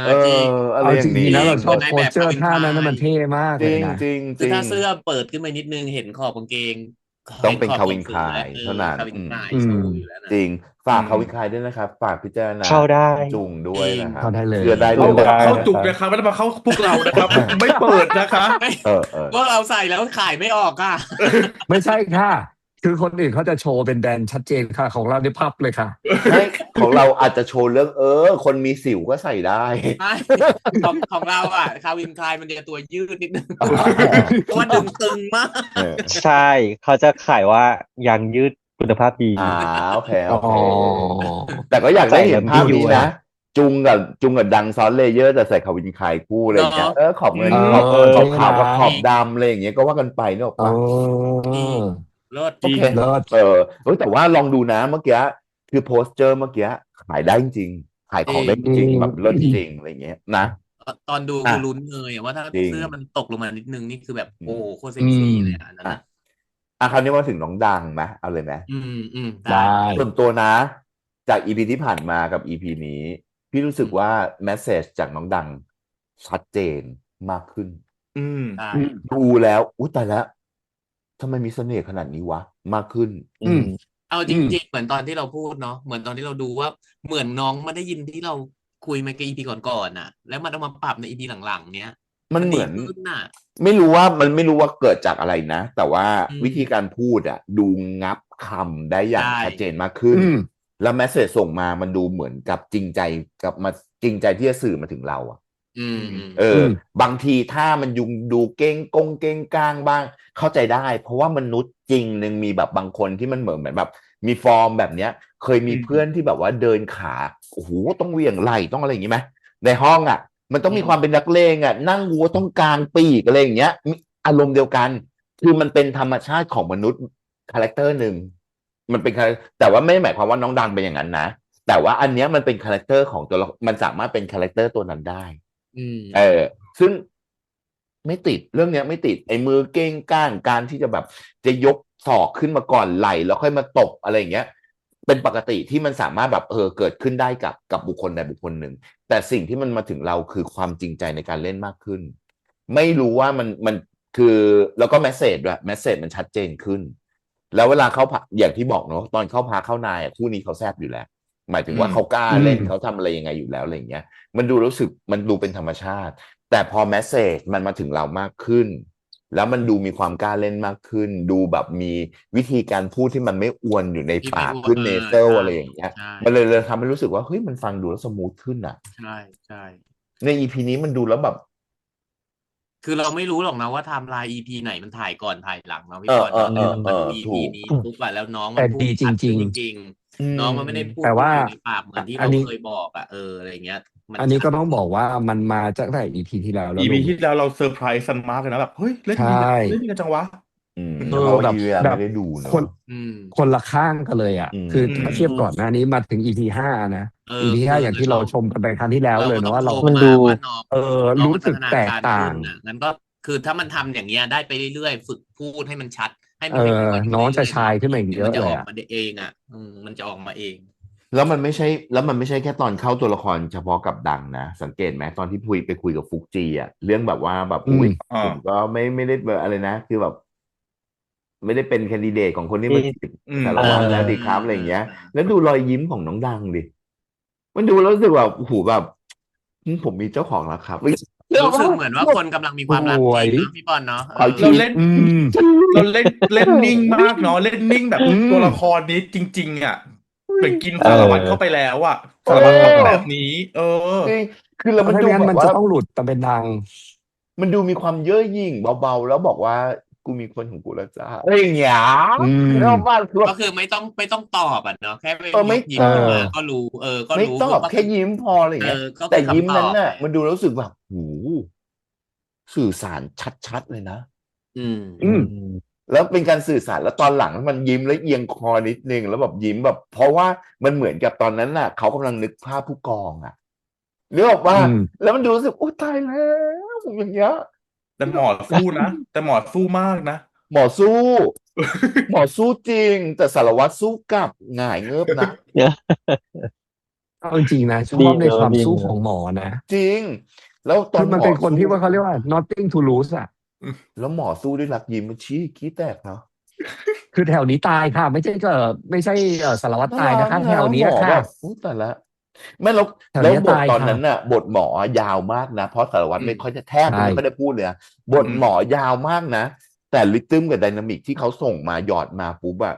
A: เอ
B: จริง
A: อะไร
E: เอา
A: อย่า
E: จ
A: ง
E: ริ
A: นี้
E: งๆนะเราชอบ
B: ใน
E: โพ
B: แบ
E: ส
B: บ
E: เจอร์
B: Calvin
E: ท่านั้น
B: Klein
E: มันเท่มาก
A: จ
E: เล
A: ริ
E: ย
A: ง
E: นะ
A: จริงจ
B: คือ
A: ริง
B: ถ้าเสื้อเปิดขึ้นไปนิดนึงเห็นขอบกางเกง
A: ต้องเป็น
B: ขอบ
A: คาวิน
B: เสื้
A: คา
B: อย
A: เท่านั้น
B: คาวินคลาย
E: อืม
B: โชว์อยู่แล้วนะ
A: จริงฝาก
D: อืม
A: คาวินคายด้วยนะครับ ฝากพิจารณา
C: เข้าได้
A: จุงด้วยนะครับ
E: เข้าได้เลย
A: เชื่อได้เล
D: ต้อง
A: ยว่า
C: ได้
D: เข้า
C: นะ
D: จุก
C: ครับ
D: นะครับไม่ได้มาเข้าพวกเรานะครับ ไม่เปิดนะคะ
A: เออ
B: พวกเราใส่แล้วขายไม่ออกค่ะ
E: ไม่ใช่ค่ะ คือคนอื่นเขาจะโชว์เป็นแบรนด์ชัดเจนค่ะ ของเราได้พับเลยค่ะ
A: ไม่ของเราอาจจะโชว์เรื่องคนมีสิวก็ใส่ได้
B: ไม่ของเราอ่ะคาวินคลายมันจะตัวยืดนิดนึง
A: อ๋อ
B: เพราะว่าดึงตึงมาก
A: เออ
C: ใช่ เขาจะขายว่ายางยืดคุณภาพดี
A: โอเค
E: อ๋
A: โอ
E: อ
A: เค แต่ก็อยากได้เห็นภาพนี้
C: ใส่แล้วไม่ย้วย
A: นะ จุงกับดังซ้อนเลเยอร์แต่ใส่คาวินคายคู่อะไรอย่างเงี้ย
B: เนาะ
A: ขอบเงิน
D: อืม
A: ขอบ
E: เออ
A: ขอบขาว
E: เท่นะ
A: กับขอบดำอะไรอย่างเงี้ยก็ว่ากันไปเนก
E: อ๋อ
A: ปะ
B: จริงรถ
A: โอเค
E: เลิศ
A: แต่ว่าลองดูนะเมื่อกี้คือโพสเจอร์เมื่อกี้ขายได้จริงขายของได้จริงแบบเลิศจริงอะไรอย่างเงี้ยนะ
B: ตอนดู
A: อ่ะ
B: คือลุ้นเลยอะว่าถ้า
A: จริง
B: เสื้อมันตกลงมานิดนึงนี่คือแบบ
A: อืม
B: โอ้โหโคตรเซ็กซี่เลยอะอันนั้น
A: อ่ะ
B: อะ
A: คราวนี้มาถึงน้องดังไหมเอาเลยไหม
E: ได้
A: ส่วนตัวนะ จากอีพีที่ผ่านมากับอีพีนี้ พี่รู้สึกว่าแมสเซจจากน้องดัง ชัดเจนมากขึ้น
D: อืม
B: ได้
A: ดูแล้วอุ้ยตายแล้วทำไมมีเสน่ห์ขนาดนี้วะ มากขึ้น
E: อืม
B: เอาจริงๆเหมือนตอนที่เราพูดเนาะเหมือนตอนที่เราดูว่าเหมือนน้องมาได้ยินที่เราคุยมากับอีพีก่อนๆน่ะ แล้วมันเอามาปรับในอีพีหลังๆเนี้ย
A: มันเห
B: ดี
A: มือน
B: ขึ้นน่ะ
A: ไม่รู้ว่าเกิดจากอะไรนะ แต่ว่า
B: อืม
A: วิธีการพูดดูงับคำได้อย่าง
B: ใช่
A: ชัดเจนมากขึ้น
E: อืม
A: แล้วแมสเซจส่งมามันดูเหมือนกับจริงใจกับมาจริงใจที่จะสื่อมาถึงเราอะ
B: อืม
E: ม
A: บางทีถ้ามันยุงดูเก้งก้างบ้าง เข้าใจได้ เพราะว่ามนุษย์จริงหนึ่งมีแบบบางคนที่มันเหมือนแบบ มีฟอร์มแบบเนี้ย เคยมี
D: อืม
A: เพื่อนที่แบบว่าเดินขาโอ้โหต้องเหวี่ยงไหล่ต้องอะไรอย่างงี้ไหมในห้องอะมันต้องมีความเป็นนักเลงอะนั่งวัวต้องกลางปีกอะไรอย่างเงี้ยมีอารมณ์เดียวกัน คือมันเป็นธรรมชาติของมนุษย์คาแรคเตอร์หนึ่งมันเป็นแต่ว่าไม่ได้หมายความว่าน้องดังเป็นอย่างนั้นนะ แต่ว่าอันเนี้ยมันเป็นคาแรคเตอร์ของตัวละมันสามารถเป็นคาแรคเตอร์ตัวนั้นได้ ซึ่งไม่ติดเรื่องเนี้ยไม่ติดไอ้มือเก้งก้างการที่จะแบบจะยกศอกขึ้นมาก่อนไหลแล้วค่อยมาตบอะไรอย่างเงี้ย เป็นปกติที่มันสามารถแบบเกิดขึ้นได้กับบุคคลใดบุคคลหนึ่ง แต่สิ่งที่มันมาถึงเราคือความจริงใจในการเล่นมากขึ้น ไม่รู้ว่ามันคือแล้วก็แมสเซจด้วยแมสเซจมันชัดเจนขึ้น แล้วเวลาเขาอย่างที่บอกเนาะตอนเข้าพาเข้านายคู่นี้เขาแซบอยู่แล้ว หมายถึงว่าเขากล้าเล่นเขาทำอะไรยังไงอยู่แล้วอะไรอย่างเงี้ย มันดูรู้สึกมันดูเป็นธรรมชาติ แต่พอแมสเซจมันมาถึงเรามากขึ้น แล้วมันดูมีความกล้าเล่นมากขึ้น ดูแบบมีวิธีการพูดที่มันไม่อวนอยู่ในปากขึ้นเนเซลอะไรอย่างเงี้ย มันเลยทำให้รู้สึกว่าเฮ้ยมันฟังดูแล้วสมูทขึ้นอ่ะ
B: ใช่
A: ในอีพีนี้มันดูแล้วแบบ
B: คือเราไม่รู้หรอกนะว่าไทม์ไลน์ EP ไหนมันถ่ายก่อนถ่ายหลังเนาะ
A: เอ
B: พี่
A: อ
B: ปอน
A: เออ
B: เนาะ
A: เออ
B: แต่
A: เอ
B: มาดู
A: อ
B: EP
A: ถูก
B: นี้ปุ๊บอะแล้วน้องมั
E: แต่
B: นพูด
E: ดีจ
B: ชัด
E: ริ
B: ขึ้
E: ง
B: นจริง
A: อื
B: ๆ น้องมัน
A: ม
B: ไม่ได้พูด
E: แต่ว่า
B: ในปากเหมือนที่
E: อัน
B: เรา
E: นี้
B: เคยบอกอะอะไรอย่างเงี้ย มัน
E: อันนี้
B: ชั
E: ก็
B: ด
E: ต้องบอกว่ามันมาจากแต่ EP ที่แล้วแล้ว
D: EP
E: ลุง
D: ที่แล้วเราเซอร์ไพรส์ซันมากเลยนะแบบเฮ้ยเล่น
E: ใช
D: ดีกั่ น เล่นดีกันจังวะ
A: อืม
E: เอ
A: เพ
E: อ
A: ราะว่า
E: แบบ
A: อีเวลา
E: แบ
A: ไม่
E: บ
A: ได้ดู
E: ค
A: เน
E: น
A: อะ
B: อืม
E: คนละข้างกันเลยอ่ะ
A: อืม
E: คือ
B: อื
E: ถ้าเทียบ
B: ม
E: ก่อนหน้านี้มาถึง EP 5 นะ EP
B: คื
E: 5
B: อ
E: อย่างที่เรา
B: เรา
E: ชมกันไปครั้งที่แล้ว
B: เรา
E: เลย
B: ก็
E: นะ
B: ต้อง
E: ว่า
B: ช
E: เรา
B: ม
C: มัน
B: มา
C: ดู
B: ว่าน้อง
E: รู้
B: มันพั
E: สึ
B: ฒ
E: ก
B: นา
E: แตก
B: การ
E: ต่า
B: ขึ้
E: ง
B: นน่ะงั้นก็คือถ้ามันทำอย่างเงี้ยได้ไปเรื่อยๆฝึกพูดให้มันชัด ให้
E: เอ
B: มันเห็น
E: อ
B: รอยยิ้ม
E: น้องจะ
B: เรื่อยๆ
E: ชาย
B: เนาะ
E: ขึ้นมาอีก
B: เดี๋ยว
E: เย
B: มัน
E: อะ
B: จะ
E: เล
B: อย อก
E: อะ
B: มาได้เองอะมันจะออกมาเอง
A: แล้วมันไม่ใช่ แล้วมันไม่ใช่แค่ตอนเข้าตัวละครเฉพาะกับดังนะ สังเกตไหมตอนที่ไปคุยกับฟุกจีอ่ะเรื่องแบบว่าแบบ
E: อื
A: อุ้
E: ม
A: ย
D: อ่า
A: ผมก็ไม่ได้แบบอะไรนะ คือแบบ ไม่ได้เป็นแคนดิเดตของคนที่มา
C: ที่
A: จีบ
D: อืม
A: สาร
C: เอ
A: วัตรแล้ว
C: อ
A: ดิครับอะไรอย่างเงี้ย แล้วดูรอยยิ้มของน้องดังดิ มันดูแล้วรู้สึกแบบโอ้โหแบบผมมีเจ้าของแล้วครับเรื่อง
B: รู้สึ
A: ว่าก
B: เหมือนว่าคนกำลังมีค
E: ส
B: วามรัก
E: ว
B: จริ
E: ย
B: งเนาะพี่ปอนเนาะ
A: ขออีก
D: เรา
A: ที
D: เล่น
E: อืม
D: เราเล่นนิ่งมากเนาะเล่นนิ่งแบบ
E: อื
D: ตัว
E: ม
D: ละครนี้จริง ๆอ่ะเหมือนกิน
C: เอ
D: สารวัตร
C: อ
D: เข้าไปแล้วอ่ะ
A: เอ
D: สารวัตรทำ
A: อ
D: แบบนี้
A: จริงคือแล้ว
E: เพ
A: มัน
E: ราะ
A: ดู
E: ไม่งั้น
A: แบ
E: มัน
A: บ
E: จะ
A: ว่า
E: ต้องหลุดแต่เป็นดัง
A: มันดูมีความเย่อหยิ่งเบาๆ แล้วบอกว่ากูมีคนของกูแล้วจ้าอะไรอย่างเงี้ย
E: อืม
A: แล้วบ้านคือแบ
B: ก็
A: บ
B: คือไม่ต้องตอบอะเนาะแค่ย
A: ไม่
B: กยิ้
E: เอ
B: มขึ้น
E: อ
B: มาก็รู้ ก็
A: ไม่
B: รู้
A: ตอบ
B: ก็
A: แค่ยิ้มพออะไรอย่างเงี้ย
B: ก็
A: แต่
B: คือ
A: ยิ้ม
B: คำต
A: นั้น
B: อบ
A: น่ะ
B: ไง
A: มันดูแล้วรู้สึกแบบโอ้โหสื่อสารชัดๆเลยนะ
B: อืม
E: อืม
A: แล้วเป็นการสื่อสารแล้วตอนหลังมันยิ้มแล้วเอียงคอนิดนึงแล้วแบบยิ้มแบบ เพราะว่ามันเหมือนกับตอนนั้นน่ะเขากำลังนึกภาพผู้กองอ่ะนึกออกป่ะ
E: อืม
A: แล้วมันดูรู้สึกโอ้ตายแล้วผมอย่างเงี้ย
D: แต่หมอสู้นะ แต่หมอสู้มากนะ
A: หมอสู้ หมอสู้จริง แต่สารวัตรสู้กลับหง่ายเงิบนะ
E: เอาจริงๆนะช
C: ดี
E: อบใน
C: เนอะ
E: ความ
C: ดี
E: สู้
C: เน
E: ขอ
C: อะ
E: งหมอนะ
A: จริง แล้วตอ
E: คื
A: น
E: อมัน
A: หมอ
E: เป็นคน
A: สู้
E: ที่ว่าเขาเรียกว่า nothing to lose อ่ะ
A: แล้วหมอสู้ด้วยรักยิ้มมันชี้ขี้แตกเนาะ
E: คือแถวนี้ตายค่ะ ไม่ใช่สารวัตร
A: น่า
E: ตาย
A: รั
E: นะ
A: ก
E: คะ
A: นะ
E: แถว
A: ห
E: เนี้
A: ม
E: ย
A: อ
E: ค่ะ
A: แบบอุ๊ยแต่ละไม่แล้ว
E: แถว
A: แล้ว
E: เนี้ย
A: บท
E: ตาย
A: ตอน
E: ค่ะ
A: นั้นน่ะ บทหมอยาวมากนะ เพราะสารวัตร
B: อื
A: ไม่
B: ม
A: ค่อยจะแทบ
E: ใช่
A: จะไม่ค่อยได้พูดเลยนะบท
D: อืม
A: หมอยาวมากนะ แต่ริทึมกับไดนามิกที่เขาส่งมาหยอดมาปุ๊บอะ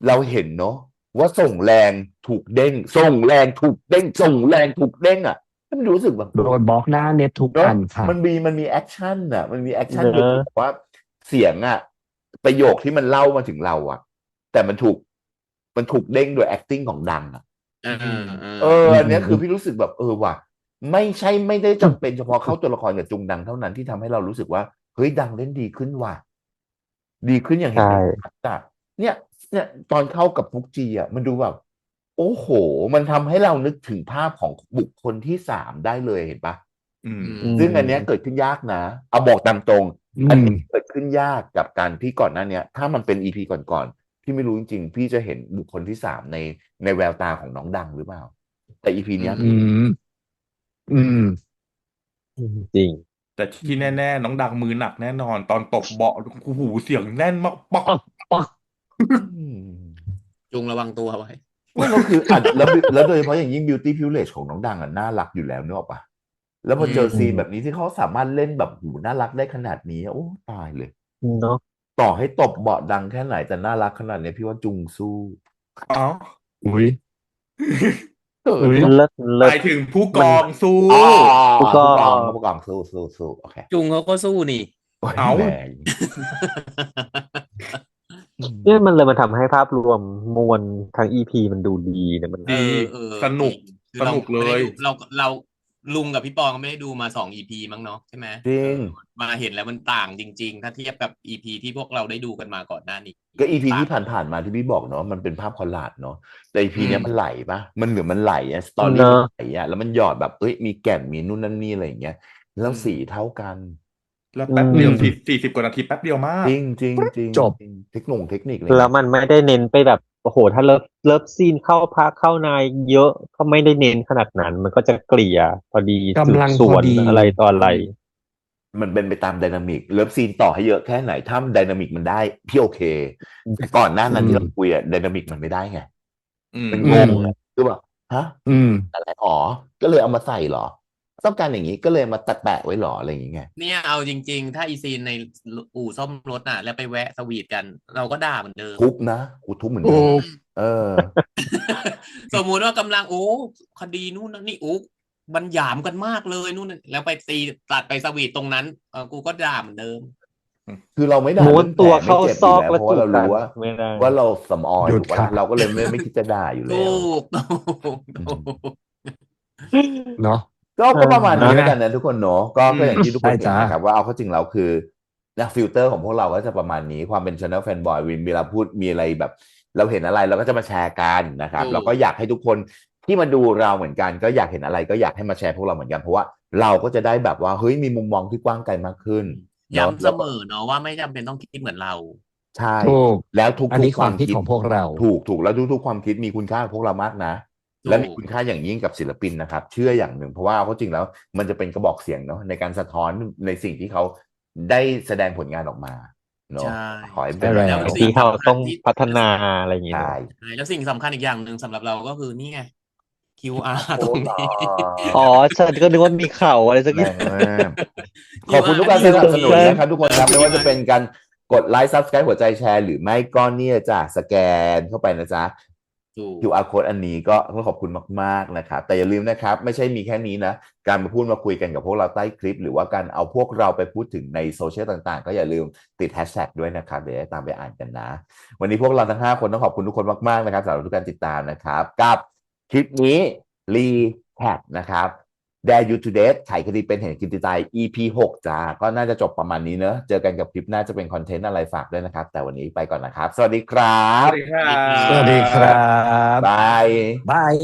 A: เราเห็นเนาะว่าส่งแรงถูกเด้งส่งแรงถูกเด้งส่งแรงถูกเด้งอะมันรู้สึกแบบ
E: โดนบล็อกหน้าเน็ตทุก
A: เนาะ
E: อันค่ะ
A: มันมีแอคชั่นอะมันมีแอคชั่น
C: เน
A: โดย
C: อะ
A: ที่แบบว่าเสียงอะประโยคที่มันเล่ามาถึงเราอะแต่มันถูกเด้งโดย acting ของดังอะ
B: เออ
A: อันเนี้ยคือพี่รู้สึกแบบว่ะไม่ได้จำเป็นเฉพาะเข้าตัวละครกับจุงดังเท่านั้นที่ทำให้เรารู้สึกว่าเฮ้ยดังเล่นดีขึ้นว่ะดีขึ้นอย่างเห็น
C: ใช่
A: ได้ชัดอะเนี่ยตอนเข้ากับฟุกจีอ่ะมันดูแบบโอ้โห มันทำให้เรานึกถึงภาพของบุคคลที่สามได้เลยเห็นปะ
D: อืม
C: อืม
A: ซึ่งอันเนี้ยเกิดขึ้นยากนะเอาบอกตามตรง
E: อื
A: อัน
E: ม
A: นี้เกิดขึ้นยากกับการที่ก่อนหน้าเนี้ย ถ้ามันเป็นอีพีก่อนๆพี่ไม่รู้จริงๆพี่จะเห็นบุคคลที่สามในแววตาของน้องดังหรือเปล่า แต่อีพีเนี้ย
E: อืม อืม
C: จริง
D: แต่ที่แน่ๆน้องดังมือหนักแน่นอน ตอนตบเบาะโอ้โหเสียงแน่นมากปัก
E: ปัก
A: อืม
B: จุงระวังตัวไว้
A: ไม่เราคืออ่ะแล้วโดยเฉพาะอย่างยิ่ง beauty privilege ของน้องดังอ่ะน่ารักอยู่แล้วเนกอะปะแล้วพอเจอซีนแบบนี้ที่เขาสามารถเล่นแบบหูน่ารักได้ขนาดนี้โอ้ตายเลย
C: เนาะ
A: ต่อให้ตบเบาะดังแค่ไหนแต่น่ารักขนาดนี้พี่ว่าจุงสู้
D: อ๋อ
E: อุ้ย
A: เออ
E: อุ๊ย
C: มันเลิศมัน
D: ห
C: เลิศ
D: มายถึงผู้กองสู้
A: อ๋อ
C: ผู้กอง
A: ผู้กองสู้โอเค
B: จุงเขาก็สู้นี่
A: โอ้ย
D: เอ้า
A: แหม
C: เนี่ยมันเลยมาทำให้ภาพรวมมวลทั้ง EP มันดูดีเนี่ยมัน
D: ดี สนุก
B: คือ
D: สนุกเล
B: ไม่ได้
D: ย
B: ดูเราลุงกับพี่ปองก็ไม่ได้ดูมา2 EP มั้งเนาะใช่ไหม
A: จริง
B: มาเห็นแล้วมันต่างจริง ๆ ถ้าเทียบกับ EP ที่พวกเราได้ดูกันมาก่อนหน้านี้
A: ก็อีพี
B: ต่าง
A: ที่ผ่านๆมาที่พี่บอกเนาะมันเป็นภาพคอลลาจเนาะแต่อีพี
B: อืม
A: เนี้ยมันไหลปะมันเหมือนมันไหลอะสตอรี่
C: เนอะ
A: มันไหลอะแล้วมันหยอดแบบเอ้ยมีแก่นมีนู่นนั่นนี่อะไรอย่างเงี้ยแล้วสีเท่ากัน
D: แล้วแป๊บเดียว
E: อืม
D: 40 กว่านาทีแป๊บเดียวมาก
A: จริงจริงจริง
E: จบ
A: จริงเทคนิคอะไร
C: แล้ว
A: เงี้ย
C: มันไม่ได้เน้นไปแบบโอ้โหถ้าเลิฟซีนเข้าพักเข้านายเยอะก็ไม่ได้เน้นขนาดนั้น มันก็จะเกลี่ยพอดี
E: กำลัง
C: สืบสวน
E: พอดี
C: อะไรต่ออะไร
A: มันเป็นไปตามไดนามิกเลิฟซีนต่อให้เยอะแค่ไหนถ้าไดนามิกมันได้พี่โอเคแต่ก่อนหน้านั้นที่เราคุยอะไดนามิกมันไม่ได้ไง
D: อืม
A: มันงงอะคือแบบฮะ
E: อืม
A: อะไรอ๋อก็เลยเอามาใส่เหรอ ต้องการอย่างนี้ก็เลยมาตัดแปะไว้เหรออะไรอย่างเงี้ย
B: เนี่ยเอาจริง ๆ ถ้าอีซีนในอู่ซ่อมรถน่ะ แล้วไปแวะสวีทกัน เราก็ด่าเหมือนเดิม
A: ทุบนะกูทุบเหมือน
E: โอ้
A: เดิมเออ
B: สมมุติว่ากำลังโอ้คดีนู่นนั่นนี่โอ้ มันหยามกันมากเลยนู่นแล้วไปตีตัดไปสวีทตรงนั้นกูก็ด่าเหมือนเดิม
A: คือเราไม่ด่า
C: ม้วน
A: เรื่อง
C: ตัว
A: แผลไม่
C: เข้า
A: เจ็บ
C: ซ
A: อยู่
C: อก
A: แล้ว
C: แล้ว
A: เพราะ
C: จู
A: ว่า
C: บ
A: เรา
C: กัน
A: รู้ว่า
C: ไม่ได้
A: ว่าเราสำออย
E: หยุด
A: ถูกปะ
E: ค่ะ
A: เราก็เลยไม่คิดจะด่าอยู่แล้
B: ถู
A: ว
B: กถูก
E: เนาะ
A: ก็ประมาณนี้
E: นะ
A: แล้วกันนะทุกคนเนาะก็อย่างที่ทุกคน
E: ใช่
A: เห็น
E: จ้า
A: นะครับว่าเอาเข้าจริงแล้วคือนะฟิลเตอร์ของพวกเราก็จะประมาณนี้ความเป็น channel fanboy วินเวลาพูดมีอะไรแบบ เราเห็นอะไรเราก็จะมาแชร์กันนะครับ
B: ถูก
A: เราก็อยากให้ทุกคนที่มาดูเราเหมือนกัน ก็อยากเห็นอะไรก็อยากให้มาแชร์พวกเราเหมือนกันเพราะว่าเราก็จะได้แบบว่าเฮ้ยมีมุมมองที่กว้างไกลมากขึ้นเนาะ
B: ย้ำเส
A: แล้ว
B: ม
A: ก็
B: อเนาะว่าไม่จำเป็นต้องคิดเหมือนเรา
A: ใช่
E: ถูก
A: แล้วทุก
E: อันนี้
A: ๆ
E: ความคิดของพวกเรา
A: ถูกแล้วทุกๆความคิดมีคุณค่ากับพวกเรามากนะ
B: ถูก
A: และมีคุณค่าอย่างยิ่งกับศิลปินนะครับ เชื่ออย่างหนึ่งเพราะว่าเขาจริงแล้วมันจะเป็นกระบอกเสียงเนาะในการสะท้อนในสิ่งที่เขาได้แสดงผลงานออกมาเนาะ
B: ใช่
A: ขอให้เป็น
E: ใช่
A: แบบ
E: แล้ว
A: นั้น
C: ที่เขาต้องพัฒนาอะไรอย่างเงี้ย
A: ใช่
B: ใช่แล้วสิ่งสำคัญอีกอย่างหนึ่งสำหรับเราก็คือนี่ไง QR ตรงนี้
C: อ๋อฉันก็นึกว่ามีเข่าอะไรสักอ
A: แร
C: ย่าง
A: งมากขอบคุณทุกการสนับสนุนนะครับทุกคนครับไม่ว่าจะเป็นการกดไลค์ Subscribe หัวใจแชร์หรือไม่ก็เนี่ยจ้ะสแกนเข้าไปนะจ๊ะ
B: ถูก
A: QR code อันนี้ก็ต้องขอบคุณมากๆนะครับแต่อย่าลืมนะครับไม่ใช่มีแค่นี้นะการมาพูดมาคุยกันกับพวกเราใต้คลิป หรือว่าการเอาพวกเราไปพูดถึงในโซเชียลต่างๆ ก็อย่าลืมติดแฮชแท็กด้วยนะครับเดี๋ยวจะตามไปอ่านกันนะ วันนี้พวกเราทั้ง5คนต้องขอบคุณทุกคนมากๆนะครับสำหรับทุกการติดตามนะครับกับคลิปนี้รีแคปนะครับ Dare You to Date ไขคดีเป็นเหตุกินติใจ EP 6จ้าก็น่าจะจบประมาณนี้เนอะเจอกันกับคลิปหน้าจะเป็นคอนเทนต์อะไรฝากด้วยนะครับแต่วันนี้ไปก่อนนะครับสวัสดีครั
D: ส
A: บ
D: วัสดีครับ
E: สวัสดีครับ
A: บาย
E: บาย